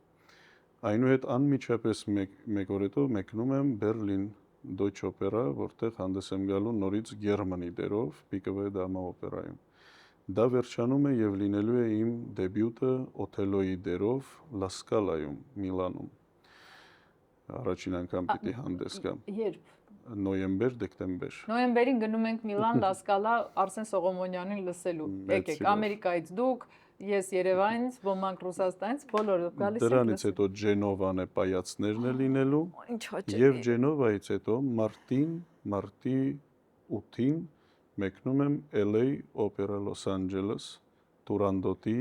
Այնուհետ անմիջապես մեկ օր հետո մեկնում եմ Բերլին Deutsche Opera, որտեղ հանդես եմ գալու նորից Գերմանի դերով Պիկովая դամա օպերայում։ Դա վերջանում է եւ լինելու է իմ դեբյուտը Օթելոյի դերով La Scala-ում, Միլանում։ Առաջին անգամ պիտի հանդես գամ։ Երբ? Նոյեմբեր, դեկտեմբեր։ Նոյեմբերին գնում ենք Միլան, La Scala Արսեն Սողոմոնյանին լսելու։ Եկեք Ամերիկայից դուք, ես Երևանից, ոմանք Ռուսաստանից, բոլորը գալիս են։ Դրանից հետո Ջենովան է պայացներն է լինելու։ Եվ Ջենովայից հետո մարտի 8-ին մեկնում եմ LA Opera Los Angeles, Տուրանդոտի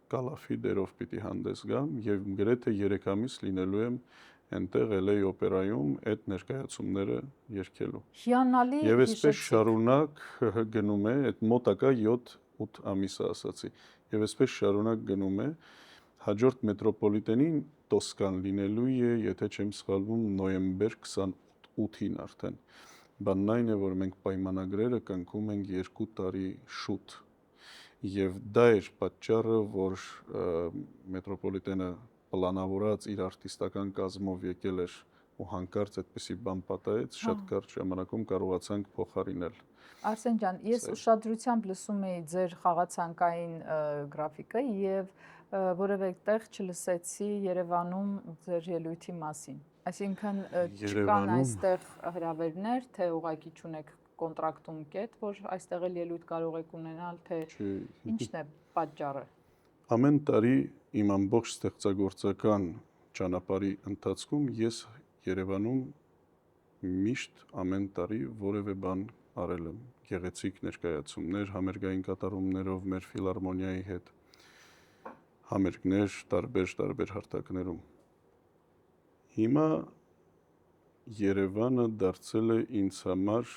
Կալաֆի դերով պիտի հանդես գամ եւ գրեթե 3 ամիս լինելու եմ այնտեղ LA օպերայում այդ ներկայացումները երգելու։ Հիանալի եւ այսպես շարունակ գնում է, այդ մոտակա 7-8 ամիսը ասացի։ Եվ այսպես շարունակ գնում է, հաջորդ մետրոպոլիտենին Տոսկան լինելու է, եթե չեմ սխալվում, նոյեմբեր 28-ին արդեն։ Բանն այն է, որ մենք պայմանագրերը կնքում ենք 2 տարի շուտ։ Եվ դա էր պատճառը, որ մետրոպոլիտենը պլանավորած իր արտիստական կազմով եկել էր ու հանկարծ այդպիսի բան պատահեց, շատ կարճ ժամանակում կարողացանք փոխարինել։ Արսեն ջան, ես ուշադրությամբ լսում էի ձեր խաղացանկային գրաֆիկը եւ որևէ տեղ չլսեցի Երևանում ձեր ելույթի մասին։ Այսինքն չկան այստեղ հրավերներ, թե ուղղակի չունեք կոնտրակտում կետ, որ այստեղ էլ ելույթ կարող եք ունենալ, թե ինչն է պատճառը։ Ամեն տարի իմ ամբողջ ստեղծագործական ճանապարհի ընթացքում ես Երևանում միշտ ամեն տարի որևէ բան արել եմ, գեղեցիկ ներկայացումներ, համերգային կատարումներով մեր ֆիլհարմոնիայի հետ, համերգներ տարբեր հարթակներում։ Հիմա Երևանը դարձել է ինձ համար,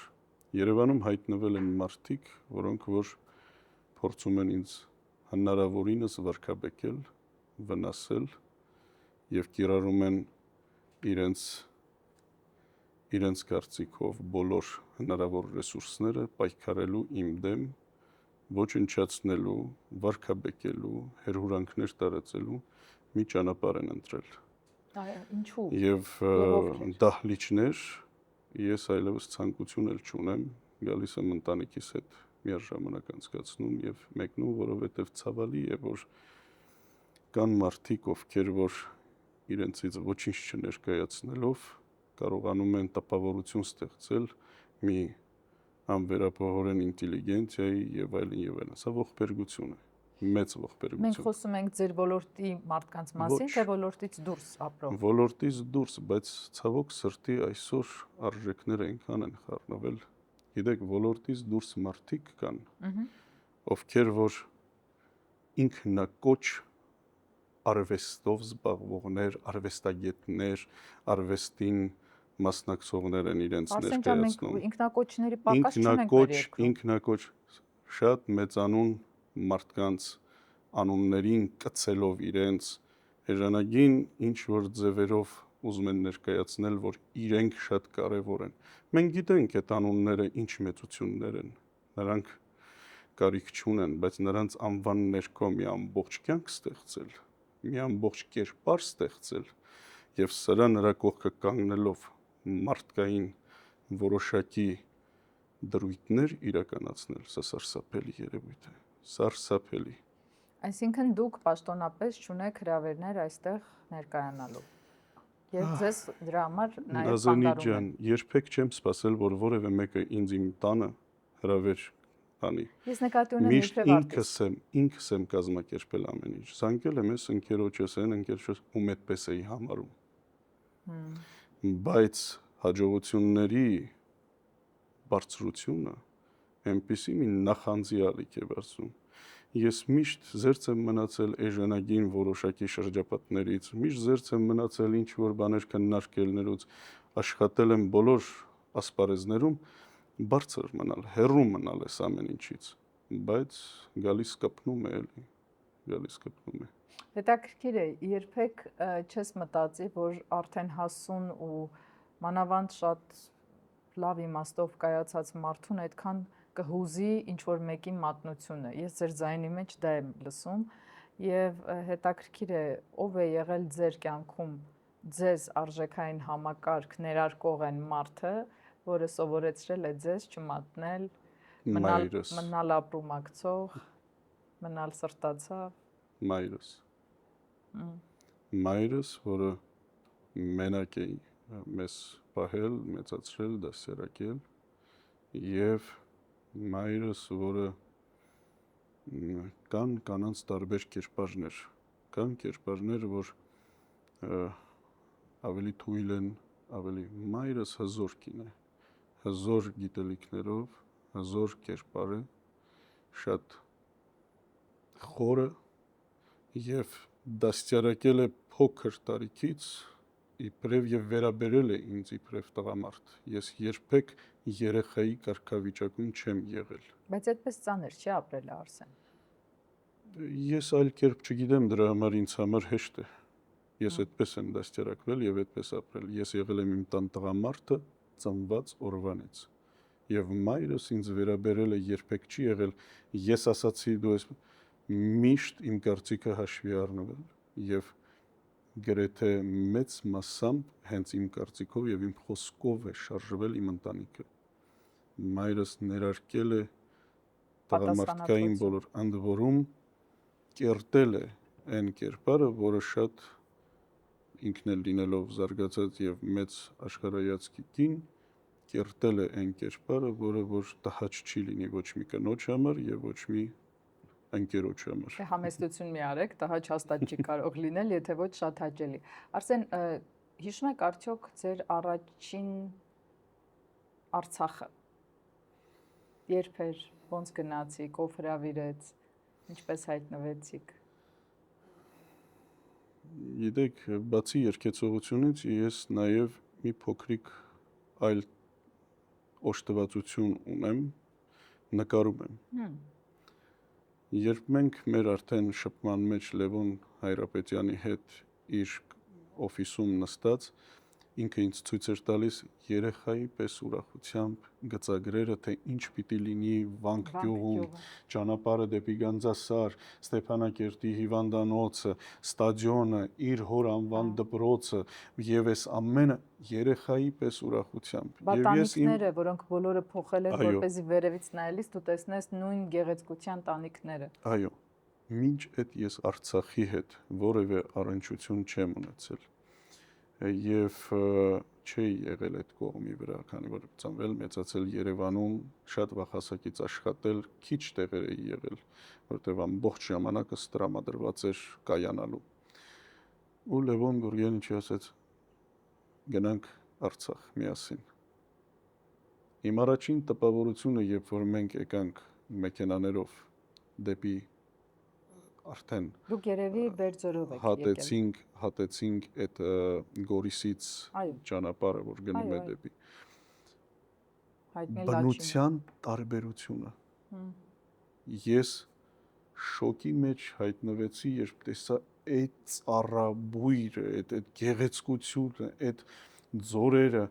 Երևանում հայտնվել են մարդիկ, որոնք որ փորձում են ինձ հնարավորինս վարքաբեկել, վնասել եւ կիրառում են իրենց կարծիքով բոլոր հնարավոր ռեսուրսները պայքարելու իմ դեմ, ոչնչացնելու, վարքաբեկելու, հերհուրանքներ տարածելու մի ճանապարհ են ընտրել։ Ինչու։ Եվ դահլիճներ ես այլևս ցանկություն էլ չունեմ, գալիս եմ ընտանիքիս հետ միաժամանակ անցկացնում եւ մեկնում, որովհետեւ ցավալի է, որ կան մարդիկ, ովքեր որ իրենցից ոչինչ չներկայացնելով կարողանում են տպավորություն ստեղծել մի անվերապահորեն ինտելիգենցիայի եւ այլն։ Սա ողբերգություն է, մեծ ողբերգություն։ Մենք խոսում ենք ձեր ոլորտի մարդկանց մասին, թե ոլորտից դուրս ապրող։ Ոլորտից դուրս, բայց ցավոք սրտի այսօր արժեքները այնքան են խառնվել։ Գիտեք, ոլորտից դուրս մարդիկ կան, ովքեր որ ինքնակոչ արվեստով զբաղվողներ, արվեստագետներ, արվեստին մասնակցողներ են իրենց ներկայացնում։ Ինքնակոչների պակաս չունենք մեր երկրում։ Ինքնակոչ շատ մեծանուն մարդկանց անուններին կցելով իրենց էժանագին ինչ որ ձևերով ուզում են ներկայացնել, որ իրենք շատ կարևոր են։ Մենք գիտենք այդ անունները ինչ մեծություններ են։ Նրանք կարիք չունեն, բայց նրանց անվան ներքո մի ամբողջ կյանք ստեղծել, մի ամբողջ կերպար ստեղծել եւ սրա նրա կողքը կանգնելով մարդկային որոշակի դրույթներ իրականացնել, սա սարսափելի երևույթ է, սարսափելի։ Այսինքն դուք պաշտոնապես չունեք հրավերներ այստեղ ներկայանալու։ Եվ ձեզ դրա համար նաև Նազենի ջան, երբեք չեմ սպասել, որ որևէ մեկը ինձ իմ տանը հրավեր անի։ Ես նկատի ունեմ իբրև ինքս եմ կազմակերպել ամեն ինչ։ Զանգել եմ ես ընկերոջս, ընկերոջս ում այդպես էի համարում։ Բայց հաջողությունների բարձրությունը այնպիսի մի նախանձի ալիք է բարձում։ Ես միշտ զերծ եմ մնացել էժանագին որոշակի շրջապատներից, միշտ զերծ եմ մնացել ինչ որ բաներ քննարկելներուց, աշխատել եմ բոլոր ասպարեզներում, բարձր մնալ, հեռու մնալ այս ամեն ինչից, բայց գալիս կպնում է էլի, գալիս կպնում է։ Հետաքրքիր է, երբեք չես մտածի, որ արդեն հասուն ու մանավանդ շատ լավ իմաստով կայացած մարդուն այդքան կհուզի ինչ-որ մեկի մատնությունը։ Ես ձեր ձայնի մեջ դա եմ լսում եւ հետաքրքիր է, ով է եղել ձեր կյանքում ձեզ արժեքային համակարգ ներարկող այն մարդը, որը սովորեցրել է ձեզ չմատնել, մնալ ապրումակցող, մնալ սրտացավ։ Մայրս, որը մենակ է մեզ պահել, մեծացրել, դասերակել, եւ մայրս, որը կան կանանց տարբեր կերպարներ, կան կերպարներ, որ ավելի թույլ են, ավելի մայրս հզոր կին է, հզոր գիտելիքներով, հզոր կերպար է, շատ խորը եւ դաստիարակել է փոքր տարիքից իբրև եւ վերաբերել է ինձ իբրև տղամարդ։ Ես երբեք երեխայի կարգավիճակում չեմ եղել։ Բայց այդպես ծանր չի ապրել Արսեն։ Ես այլ կերպ չգիտեմ, դրա համար ինձ համար հեշտ է։ Ես այդպես եմ դաստիարակվել եւ այդպես ապրել։ Ես եղել եմ իմ տան տղամարդը ծնված օրվանից։ Եվ մայրս ինձ վերաբերել է երբեք չի եղել։ Ես ասացի դու ես միշտ իմ կարծիքը հաշվի առնվել եւ գրեթե մեծ մասամբ հենց իմ կարծիքով եւ իմ խոսքով է շարժվել իմ ընտանիքը։ Մայրս ներարկել է տղամարդկային բոլոր ընդ որում կերտել է այն կերպարը, որը շատ ինքն էլ լինելով զարգացած եւ մեծ աշխարհայացքի կին կերտել է այն կերպարը, որը որ տհաճ չի լինի ոչ մի կնոջ համար եւ ոչ մի ընկերոջ համար։ Թե համեստություն մի արեք, տհաճ հաստատ չի կարող լինել, եթե ոչ շատ հաճելի։ Արսեն, հիշում եք արդյոք ձեր առաջին Արցախը։ Երբ էր, ոնց գնացիք, ով հրավիրեց, ինչպես հայտնվեցիք։ Գիտեք, բացի երգեցողությունից ես նաև մի փոքրիկ այլ օժտվածություն ունեմ, նկարում եմ։ Երբ մենք մեր արդեն շփման մեջ Լևոն Հայրապետյանի հետ իր օֆիսում նստած, ինքը ինձ ցույց էր տալիս երեխայի պես ուրախությամբ գծագրերը, թե ինչ պիտի լինի Վանք գյուղում, ճանապարհը դեպի Գանձասար, Ստեփանակերտի հիվանդանոցը, ստադիոնը, իր հոր անվան դպրոցը եւ այս ամենը երեխայի պես ուրախությամբ։ Տանիքները, որոնք բոլորը փոխել են, որպեսզի վերևից նայելիս դու տեսնես նույն գեղեցկության տանիքները։ Այո, մինչ այդ ես Արցախի հետ որևէ առնչություն չեմ ունեցել։ Եվ չի եղել այդ կողմի վրա, քանի որ ծնվել, մեծացել Երևանում, շատ վաղ հասակից աշխատել, քիչ տեղեր էի եղել, որտեղ ամբողջ ժամանակս տրամադրված էր կայանալու։ Ու Լևոն Գուրգենիչը ասաց. գնանք Արցախ միասին։ Իմ առաջին տպավորությունը, երբ որ մենք եկանք մեքենաներով դեպի արդեն դուք երևի Բերձորով եք եկել։ Հատեցինք այդ Գորիսից ճանապարհը, որ գնում է դեպի բնության տարբերությունը։ Ես շոկի մեջ հայտնվեցի, երբ տեսա այդ ծառաբույրը, այդ գեղեցկությունը, այդ ձորերը,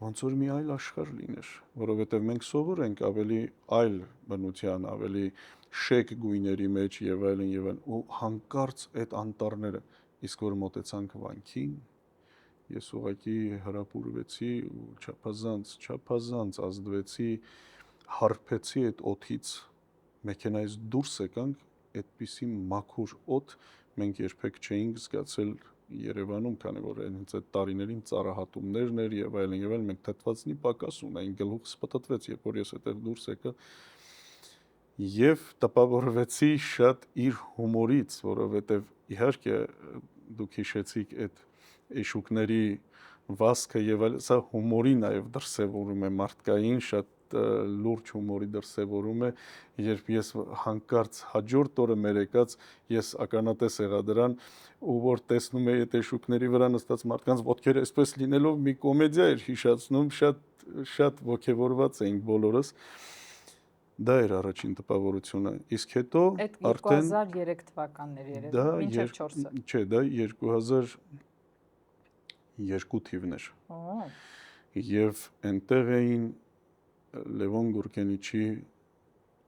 ոնց որ մի այլ աշխարհ լիներ, որովհետև մենք սովոր ենք ավելի այլ բնության, ավելի շեկ գույների մեջ եւ այլն, ու հանկարծ այդ անտառները, իսկ որ մոտեցանք Վանքին, ես ուղղակի հրապուրվեցի ու չափազանց ազդվեցի, հարբեցի այդ օդից, մեքենայից դուրս եկանք, այդպիսի մաքուր օդ մենք երբեք չէինք զգացել Երևանում, քանի որ հենց այդ տարիներին ծառահատումներն էր եւ այլն, մենք թթվածնի պակաս ունեինք, գլուխս պտտվեց, երբ որ ես այդտեղ դուրս եկա եւ տպավորվեցի շատ իր հումորից, որովհետեւ իհարկե դուք հիշեցիք այդ էշուկների վասկը եւ այլն, սա հումորի նաեւ դրսեւորում է մարդկային, շատ լուրջ հումորի դրսևորում է, երբ ես հանկարծ հաջորդ օրը մեր եկած ես ականատես եղա դրան, ու որ տեսնում էի այդ էշուկների վրա նստած մարդկանց ոտքերը այսպես լինելով մի կոմեդիա էր հիշացնում, շատ ոգևորված էինք բոլորս։ Դա էր առաջին տպավորությունը, իսկ հետո արդեն 2003 թվականներ երևի, մինչև 4-ը։ Չէ, դա 2002 թիվն էր։ Եվ այնտեղ էին Լևոն Գուրգենիչի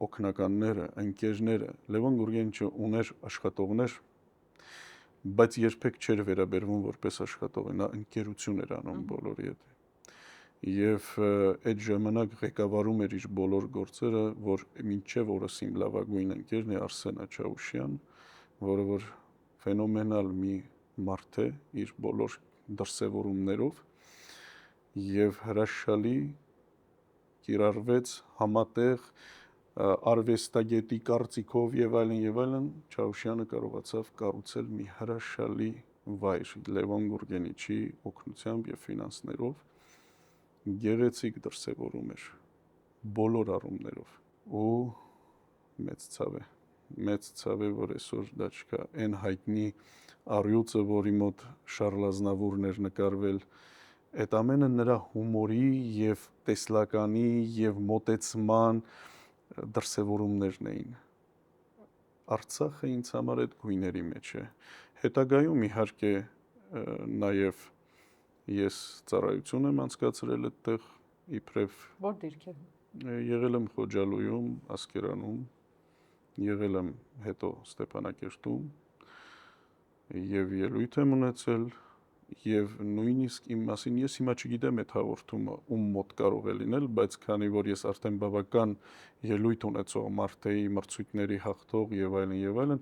օգնականները, ընկերները։ Լևոն Գուրգենիչը ուներ աշխատողներ, բայց երբեք չէր վերաբերվում որպես աշխատող, նա ընկերություն էր անում բոլորի հետ։ Եվ այդ ժամանակ ղեկավարում էր իր բոլոր գործերը, որ մինչև օրս իմ լավագույն ընկերն է Արսեն Աչաուշյան, որը որ ֆենոմենալ մի մարդ է իր բոլոր դրսևորումներով եւ հրաշալի կիրառվեց համատեղ արվեստագետի կարծիքով եւ այլն, Չաուշյանը կարողացավ կառուցել մի հրաշալի վայր Լևոն Գուրգենիչի օգնությամբ եւ ֆինանսներով, գեղեցիկ դրսևորում էր բոլոր առումներով ու մեծ ցավ է, որ այսօր դա չկա, այն հայտնի առյուծը, որի մոտ Շարլ Ազնավուրն էր նկարվել, այդ ամենը նրա հումորի եւ տեսլականի եւ մոտեցման դրսևորումներն էին։ Արցախը ինձ համար այդ գույների մեջ է։ Հետագայում իհարկե նաև ես ծառայություն եմ անցկացրել այդտեղ իբրև Որ դիրքեր։ եղել եմ Խոջալույում, Ասկերանում, եղել եմ հետո Ստեփանակերտում եւ ելույթ եմ ունեցել եւ նույնիսկ իմ մասին ես հիմա չգիտեմ այդ հաղորդումը ում մոտ կարող է լինել, բայց քանի որ ես արդեն բավական ելույթ ունեցող մարդ էի, մրցույթների հաղթող եւ այլն,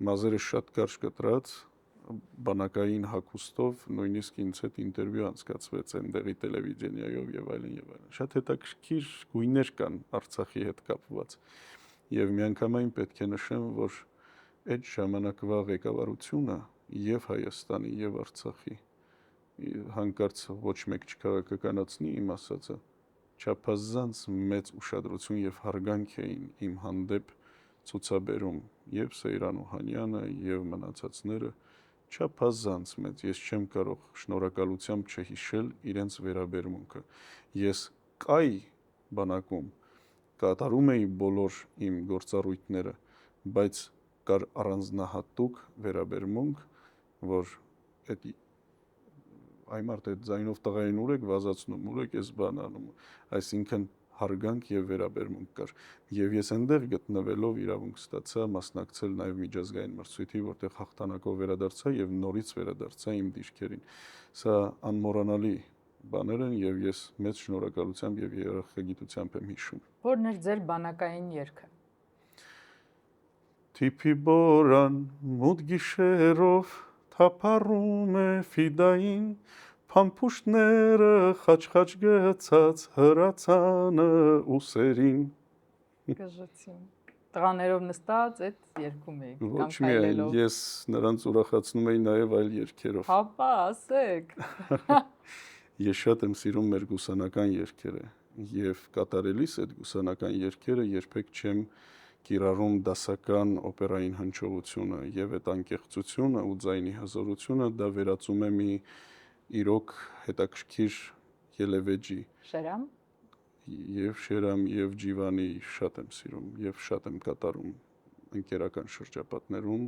մազերը շատ կարճ կտրած բանակային հագուստով նույնիսկ ինձ հետ ինտերվյու անցկացվեց այնտեղի տելևիզիայով եւ այլն։ Շատ հետաքրքիր գույներ կան Արցախի հետ կապված։ Եվ միանգամայն պետք է նշեմ, որ այդ ժամանակվա ղեկավարությունը եւ Հայաստանի եւ Արցախի հանկարծ ոչ մեկ չքաղաքականացնի իմ ասածը չափազանց մեծ ուշադրություն եւ հարգանք էին իմ հանդեպ ցուցաբերում եւ Սեյրան Օհանյանը եւ մնացածները չափազանց մեծ ես չեմ կարող շնորհակալությամբ չհիշել իրենց վերաբերմունքը ես կայ բանակում կատարում էի բոլոր իմ գործառույթները բայց կար առանձնահատուկ վերաբերմունք որ այդ այմարդ այդ ձայնով տղային ուր եք վազացնում, ուր եք էս բան անում, այսինքն հարգանք եւ վերաբերմունք կար։ Եվ ես այնտեղ գտնվելով իրավունք ստացա մասնակցել նաեւ միջազգային մրցույթի, որտեղ հաղթանակով վերադարձա եւ նորից վերադարձա իմ դիրքերին։ Սա անմոռանալի բաներ են եւ ես մեծ շնորհակալությամբ եւ երախտագիտությամբ եմ հիշում։ Որն էր ձեր բանակային երգը։ Թիփի բորան մութ գիշերով թափառում է ֆիդային փամփուշտները խաչ-խաչ գցած հրացանը ուսերին Գժեցին։ Տղաներով նստած այդ երգում էի Ոչ միայն ես նրանց ուրախացնում էի նաև այլ երգերով։ Հապա, ասեք։ Ես շատ եմ սիրում մեր գուսանական երգերը եւ կատարելիս այդ գուսանական երգերը երբեք չեմ կիրառում դասական օպերային հնչողությունը եւ այդ անկեղծությունը ու ձայնի հզորությունը դա վերածում է մի իրոք հետաքրքիր ելևեջի Շերամ եւ Շերամ եւ Ջիվանի շատ եմ սիրում եւ շատ եմ կատարում ընկերական շրջապատներում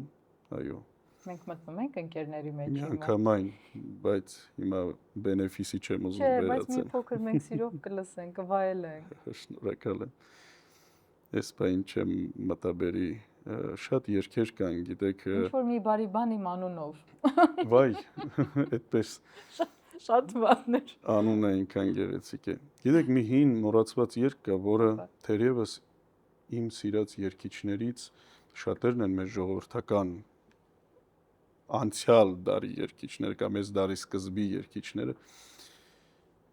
այո մենք մտնում ենք ընկերների մեջ միանգամայն բայց հիմա բենեֆիսի չեմ ուզում վերացնել բայց մի փոքր մենք սիրով կլսենք կվայելենք շնորհակալ եմ Ես բան չեմ մտաբերի շատ երգեր կան, գիտեք։ Ինչ որ մի բարի բան իմ անունով։ Վայ, այդպես շատ բաներ։ Անունը այնքան գեղեցիկ է։ Գիտեք, մի հին մոռացված երգ կա, որը թերևս իմ սիրած երգիչներից շատերն են մեր ժողովրդական անցյալ դարի երգիչներ կամ այս դարի սկզբի երգիչները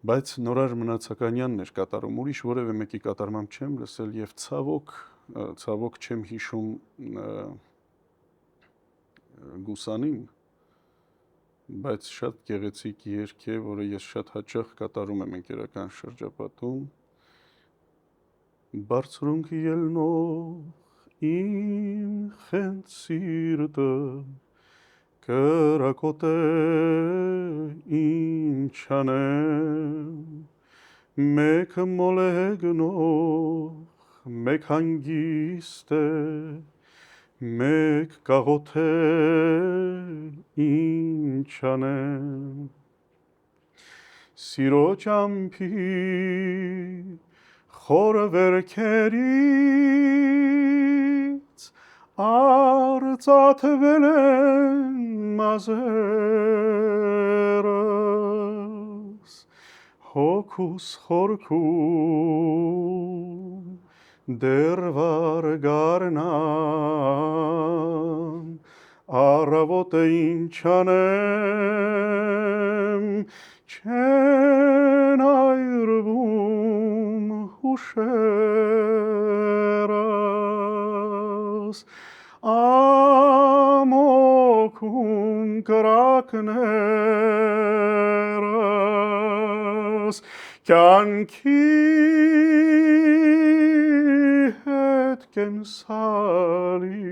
Բայց Նորար Մնացականյանն էր կատարում, ուրիշ որևէ մեկի կատարմամբ չեմ լսել եւ ցավոք չեմ հիշում Գուսանին, բայց շատ գեղեցիկ երգ է, որը ես շատ հաճախ կատարում եմ ընկերական շրջապատում։ Բարձրունք ելնող իմ խենթ սիրտը Կրակոտ է ինչ անեմ, մեկ մոլ է գնող, մեկ հանգիստ է, մեկ կաղոտ է ինչ անեմ, սիրո ճամփի խորը վերքերից Արծաթվել են մազերս, հոգուս խորքում, դեռ վար գարնան, առավոտ է ինչ անեմ, չեն այրվում հուշերս, Ամոքում կրակներս, կյանքի հետ կենսալի,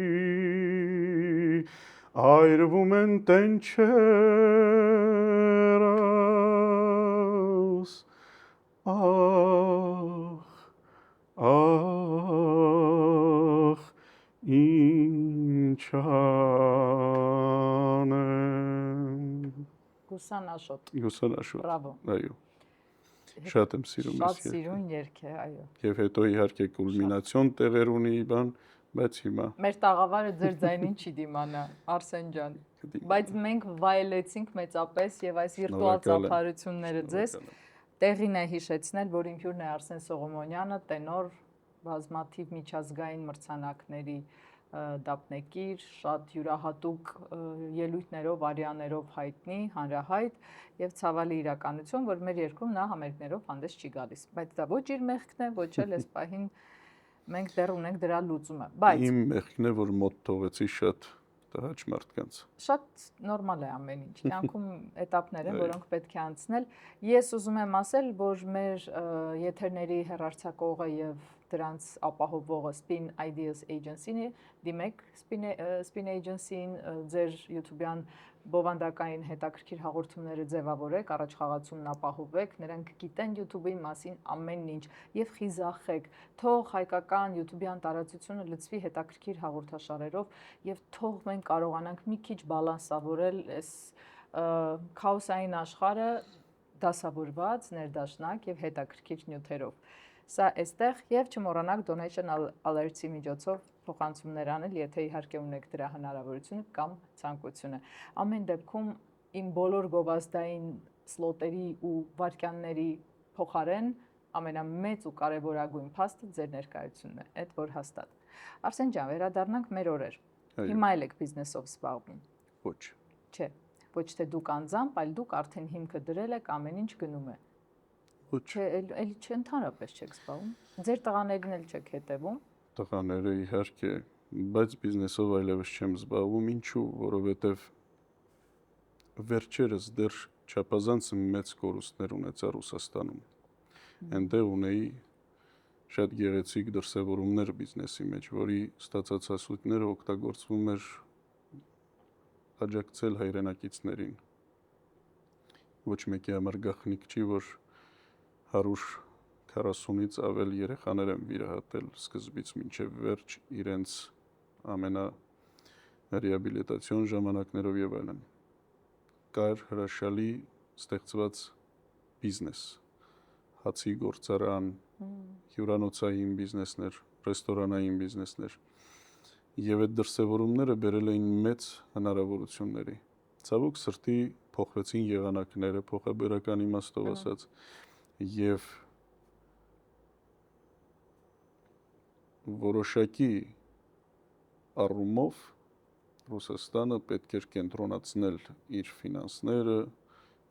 այրվում են տենչերս, ախ, Հուսանաշոտ։ Հուսանաշոտ։ Բրավո։ Այո։ Շատ եմ սիրում ես։ Շատ սիրուն երգ է, այո։ Եվ հետո իհարկե կուլմինացիոն տեղեր ունի, բան, բայց հիմա Մեր տաղավարը ձեր ձայնին չի դիմանա, Արսեն ջան։ Բայց մենք վայելեցինք մեծապես եւ այս վիրտուալ ծափարությունները ձեզ տեղին է հիշեցնել, որ իմ հյուրն է Արսեն Սողոմոնյանը, տենոր, բազմաթիվ միջազգային մրցանակների դափնեկիր, շատ յուրահատուկ ելույթներով, արիաներով հայտնի, հանրահայտ եւ ցավալի իրականություն, որ մեր երկրում նա համերգներով հանդես չի գալիս։ Բայց դա ոչ իր մեղքն է, ոչ էլ այս պահին մենք դեռ ունենք դրա լուծումը։ Բայց իմ մեղքն է, որ մոտ թողեցի շատ տհաճ մարդկանց։ Շատ նորմալ է ամեն ինչ։ Կյանքում էտապներ են, որոնք պետք է անցնել։ Ես ուզում եմ ասել, որ մեր եթերների հեռարձակողը եւ դրանց ապահովողը Spin Ideas Agency-ն է, դիմեք Spin Agency-ին, ձեր YouTube-յան բովանդակային հետաքրքիր հաղորդումները ձևավորեք, առաջխաղացումն ապահովեք, նրանք գիտեն YouTube-ի մասին ամեն ինչ եւ խիզախեք, թող հայկական YouTube-յան տարածությունը լցվի հետաքրքիր հաղորդաշարերով եւ թող մենք կարողանանք մի քիչ բալանսավորել այս քաոսային աշխարհը դասավորված, ներդաշնակ եւ հետաքրքիր նյութերով։ Սա այստեղ եւ չմոռանաք donation alerts-ի միջոցով փոխանցումներ անել, եթե իհարկե ունեք դրա հնարավորությունը կամ ցանկությունը։ Ամեն դեպքում իմ բոլոր գովազդային սլոտերի ու վարքյանների փոխարեն ամենամեծ ու կարևորագույն փաստը ձեր ներկայությունն է, այդ որ հաստատ։ Արսեն ջան, վերադառնանք մեր օրեր։ Հիմա էլ եք բիզնեսով զբաղվում։ Ոչ։ Չէ, ոչ թե դուք անձամբ, այլ դուք արդեն հիմքը դրել եք, ամեն ինչ գնում է։ Ոչ։ Չէ, էլի չընդհանրապես չեք զբաղվում։ Ձեր տղաներին էլ չեք հետևում։ Տղաները իհարկե, բայց բիզնեսով այլևս չեմ զբաղվում, ինչու, որովհետև վերջերս դեռ չափազանց մեծ կորուստներ ունեցա Ռուսաստանում։ Այնտեղ ունեի շատ գեղեցիկ դրսևորումներ բիզնեսի մեջ, որի ստացած հասույթները օգտագործվում էր աջակցել հայրենակիցներին։ Ոչ մեկի համար գաղտնիք չի, որ 140-ից ավել երեխաներ եմ վիրահատել սկզբից մինչև վերջ իրենց ամենարեաբիլիտացիոն ժամանակներով եւ այլն։ Կար հրաշալի ստեղծված բիզնես, հացի գործարան, հյուրանոցային բիզնեսներ, ռեստորանային բիզնեսներ։ Եվ այդ դրսևորումները բերել էին մեծ հնարավորությունների։ Ցավոք սրտի փոխվեցին եղանակները, փոխաբերական իմաստով ասած, եւ որոշակի առումով Ռուսաստանը պետք էր կենտրոնացնել իր ֆինանսները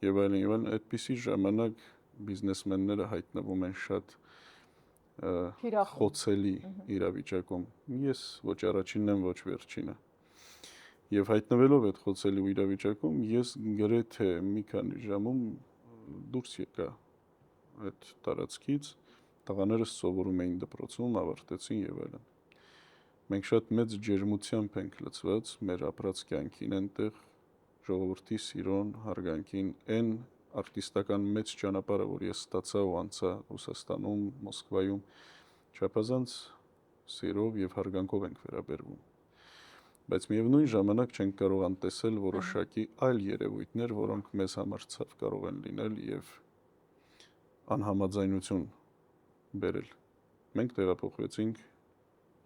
եւ այլն, այդպիսի ժամանակ բիզնեսմենները հայտնվում են շատ խոցելի իրավիճակում։ Ես ոչ առաջինն եմ, ոչ վերջինը։ Եվ հայտնվելով այդ խոցելի իրավիճակում, ես գրեթե մի քանի ժամում դուրս եկա այդ տարածքից, տղաներս սովորում էին դպրոցում, ավարտեցին եւ այլն։ Մենք շատ մեծ ջերմությամբ ենք լցված մեր ապրած կյանքին այնտեղ, ժողովրդի սիրուն, հարգանքին, այն արտիստական մեծ ճանապարհը, որ ես ստացա ու անցա Ռուսաստանում, Մոսկվայում, չափազանց սիրով եւ հարգանքով ենք վերաբերվում։ Բայց միևնույն ժամանակ չենք կարող անտեսել որոշակի այլ երևույթներ, որոնք մեզ համար ցավ կարող են լինել եւ անհամաձայնություն բերել։ Մենք տեղափոխվեցինք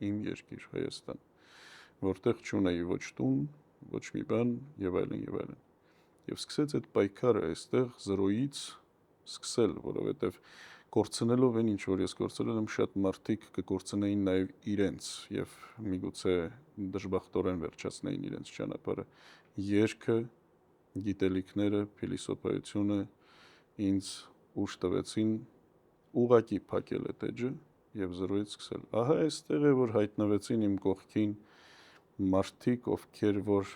իմ երկիր Հայաստան, որտեղ չունեի ոչ տուն, ոչ մի բան եւ այլն եւ այլն։ Եվ սկսեց այդ պայքարը այստեղ 0-ից սկսել, որովհետեւ կորցնելով այն ինչ որ ես կորցրել եմ, շատ մարդիկ կկորցնեին նաեւ իրենց եւ միգուցե դժբախտորեն վերջացնեին իրենց ճանապարհը։ Երգը, գիտելիքները, փիլիսոփայությունը ինձ ուժ տվեցին ուղակի փակել այդ էջը եւ 0-ից սկսել։ Ահա այստեղ է որ հայտնվեցին իմ կողքին մարդիկ, ովքեր որ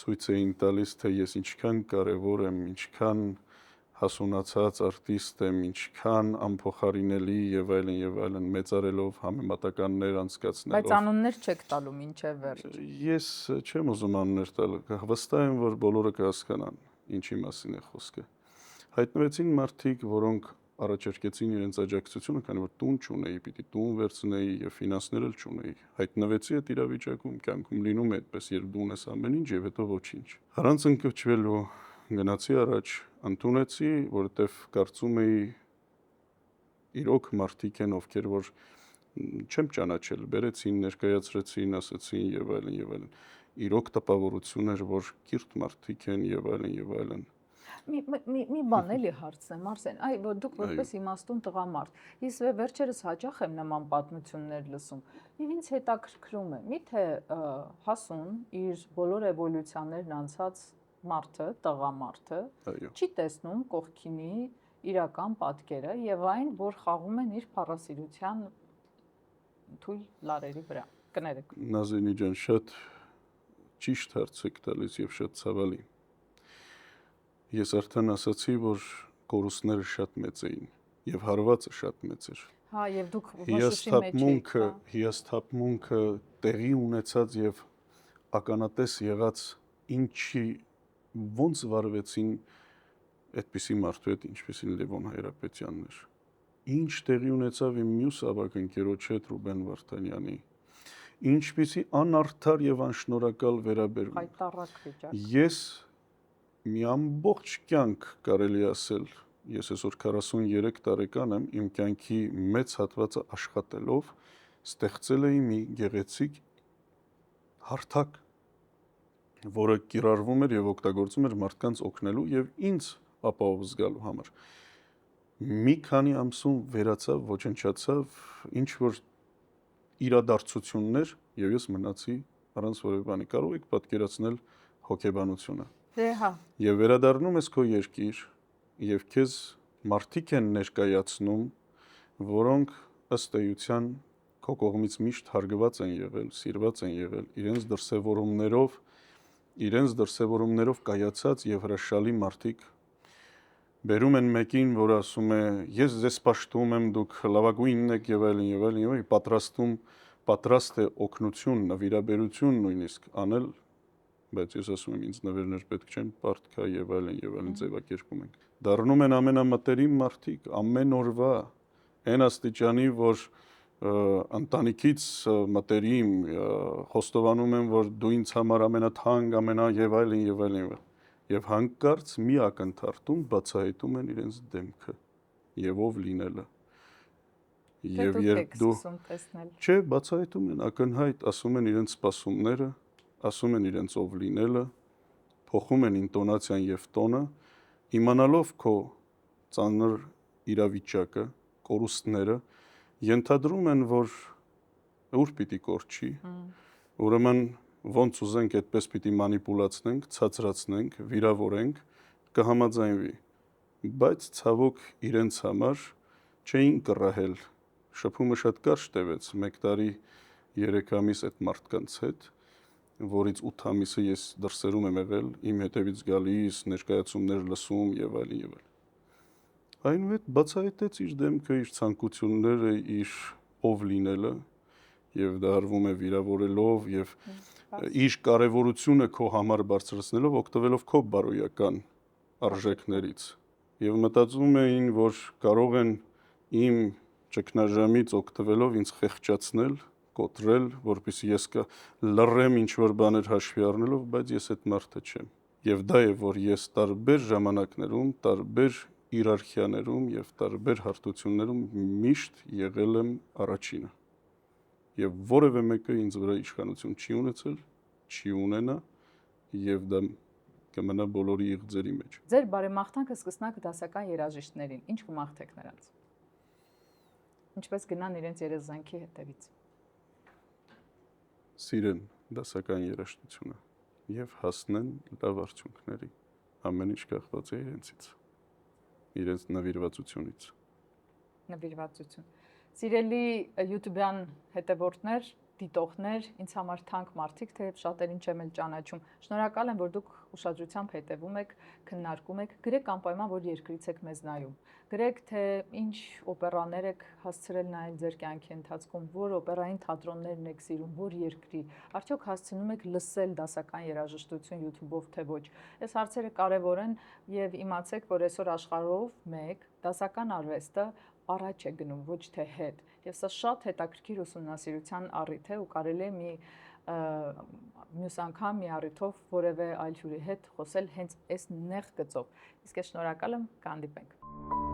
ցույց էին տալիս, թե ես ինչքան կարևոր եմ, ինչքան հասունացած արտիստ եմ, ինչքան անփոխարինելի եւ այլն, մեծարելով համեմատականներ անցկացնելով։ Բայց անուններ չեք տալու մինչև վերջ։ Ես չեմ ուզում անուններ տալ, վստահ եմ, որ բոլորը կհասկանան ինչի մասին է խոսքը։ Հայտնվեցին մարդիկ, որոնք առաջարկեցին իրենց աջակցությունը, քանի որ տուն չունեի, պիտի տուն վերցնեի եւ ֆինանսներ էլ չունեի։ Հայտնվեցի այդ իրավիճակում, կյանքում լինում է այդպես, երբ դու ունես ամեն ինչ եւ հետո ոչինչ։ Առանց ընկճվելու գնացի առաջ, ընդունեցի, որովհետև կարծում էի իրոք մարդիկ են, ովքեր որ չեմ ճանաչել, բերեցին, ներկայացրեցին, ասեցին եւ այլն եւ այլն։ Իրոք տպավորություն էր, որ կիրթ մարդիկ են եւ այլն եւ այլն։ Մի բան էլի հարցնեմ, Արսեն, այ որ դուք որպես իմաստուն տղամարդ, ես վերջերս հաճախ եմ նման պատմություններ լսում, եւ ինձ հետաքրքրում է, միթե հասուն իր բոլոր էվոլյուցիաներն անցած մարդը, տղամարդը, չի տեսնում կողքինի իրական պատկերը եւ այն, որ խաղում են իր փառասիրության թույլ լարերի վրա։ Կներեք։ Նազինի ջան, շատ ճիշտ հարց եք տալիս եւ շատ ցավալի։ Ես արդեն ասացի, որ կորուստները շատ մեծ էին եւ հարվածը շատ մեծ էր։ Հա, եւ դուք ոչինչի մեջ եք։ Հիասթափմունքը տեղի ունեցած եւ ականատես եղած ինչի ոնց վարվեցին այդպիսի մարդու հետ, ինչպեսին Լևոն Հայրապետյանն էր։ Ինչ տեղի ունեցավ իմ մյուս ավագ ընկերոջ հետ Ռուբեն Վարդանյանի։ Ինչպիսի անարդար եւ անշնորհակալ վերաբերմունք։ Հայտարարք վիճակ։ Ես մի ամբողջ կյանք կարելի ասել, ես այսօր 43 տարեկան եմ, իմ կյանքի մեծ հատվածը աշխատելով ստեղծել էի մի գեղեցիկ հարթակ, որը կիրառվում էր եւ օգտագործում էր մարդկանց օգնելու եւ ինձ ապահով զգալու համար։ Մի քանի ամսում վերացավ, ոչնչացավ, ինչ որ իրադարձություններ եւ ես մնացի առանց որևէ բանի։ Կարող եք պատկերացնել հոգեբանությունը։ Հա։ Եվ վերադառնում ես քո երկիր եւ քեզ մարդիկ են ներկայացնում, որոնք ըստ էության քո կողմից միշտ հարգված են եղել, սիրված են եղել, իրենց դրսևորումներով կայացած եւ հրաշալի մարդիկ բերում են մեկին, որ ասում է. «Ես ձեզ պաշտում եմ, դուք լավագույնն եք» եւ այլն եւ այլն, պատրաստ է օգնություն, նվիրաբերություն նույնիսկ անել, բայց ես ասում եմ, ինձ նվերներ պետք չեն, պարտքա եւ այլն ձևակերպում ենք։ Դառնում են ամենամտերիմ մարդիկ, ամեն օրվա այն աստիճանի, որ ընտանիքից մտերիմ խոստովանում են, որ դու ինձ համար ամենաթանկ, եւ այլն։ Եվ հանկարծ մի ակնթարթում բացահայտում են իրենց դեմքը եւ ով լինելը։ Եվ երբ դու չէ, բացահայտում են ակնհայտ, ասում են իրենց սպասումները, ասում են իրենց ով լինելը, փոխում են ինտոնացիան եւ տոնը, իմանալով քո ծանր իրավիճակը, կորուստները, ենթադրում են, որ ուր պիտի կորչի, ուրեմն ոնց ուզենք այդպես պիտի մանիպուլացնենք, ցածրացնենք, վիրավորենք, կհամաձայնվի, բայց ցավոք իրենց համար չէին կռահել, շփումը շատ կարճ տևեց, 1 տարի 3 ամիս այդ մարդկանց հետ, որից 8 ամիսը ես դրսերում եմ եղել, իմ հետևից գալիս, ներկայացումներ լսում եւ այլն։ Այնուհետ բացահայտեց իր դեմքը, իր ցանկությունները, իր ով լինելը եւ դա արվում է վիրավորելով եւ իր կարեւորությունը քո համար բարձրացնելով, օգտվելով քո բարոյական արժեքներից։ Եվ մտածում էին, որ կարող են իմ ճգնաժամից օգտվելով ինձ խեղճացնել, կոտրել, որպեսզի ես լռեմ ինչ-որ բաներ հաշվի առնելով, բայց ես այդ մարդը չեմ։ Եվ դա է, որ ես տարբեր ժամանակներում, տարբեր իերարխիաներում եւ տարբեր հարթություններում միշտ եղել եմ առաջինը։ Եվ որևէ մեկը ինձ վրա իշխանություն չի ունեցել, չի ունենա եւ դա կմնա բոլորի իղձերի մեջ։ Ձեր բարեմաղթանքը սկսնակ դասական երաժիշտներին, ինչ կմաղթեք նրանց։ Ինչպես գնան իրենց երազանքի հետևից։ Սիրեն դասական երաժշտությունը եւ հասնեն լավ արդյունքների։ Ամեն ինչ կախված է իրենցից, իրենց նվիրվածությունից։ Նվիրվածություն։ Սիրելի YouTube-յան հետևորդներ, դիտողներ, ինձ համար թանկ մարդիկ, թեև շատերին չեմ էլ ճանաչում։ Շնորհակալ եմ, որ դուք ուշադրությամբ հետևում եք, քննարկում եք, գրեք անպայման, որ երկրից եք մեզ նայում։ Գրեք, թե ինչ օպերաներ եք հասցրել նայել ձեր կյանքի ընթացքում, որ օպերային թատրոններն եք սիրում, որ երկրի։ Արդյոք հասցնում եք լսել դասական երաժշտություն YouTube-ով, թե ոչ։ Այս հարցերը կարևոր են եւ իմացեք, որ այսօր աշխարհով մեկ դասական արվեստը առաջ է գնում, ոչ թե հետ։ Եվ սա շատ հետաքրքիր ուսումնասիրության առիթ է ու կարելի է մի մյուս անգամ մի առիթով որևէ այլ հյուրի հետ խոսել հենց այս նեղ գծով։ Իսկ ես շնորհակալ եմ, կհանդիպենք։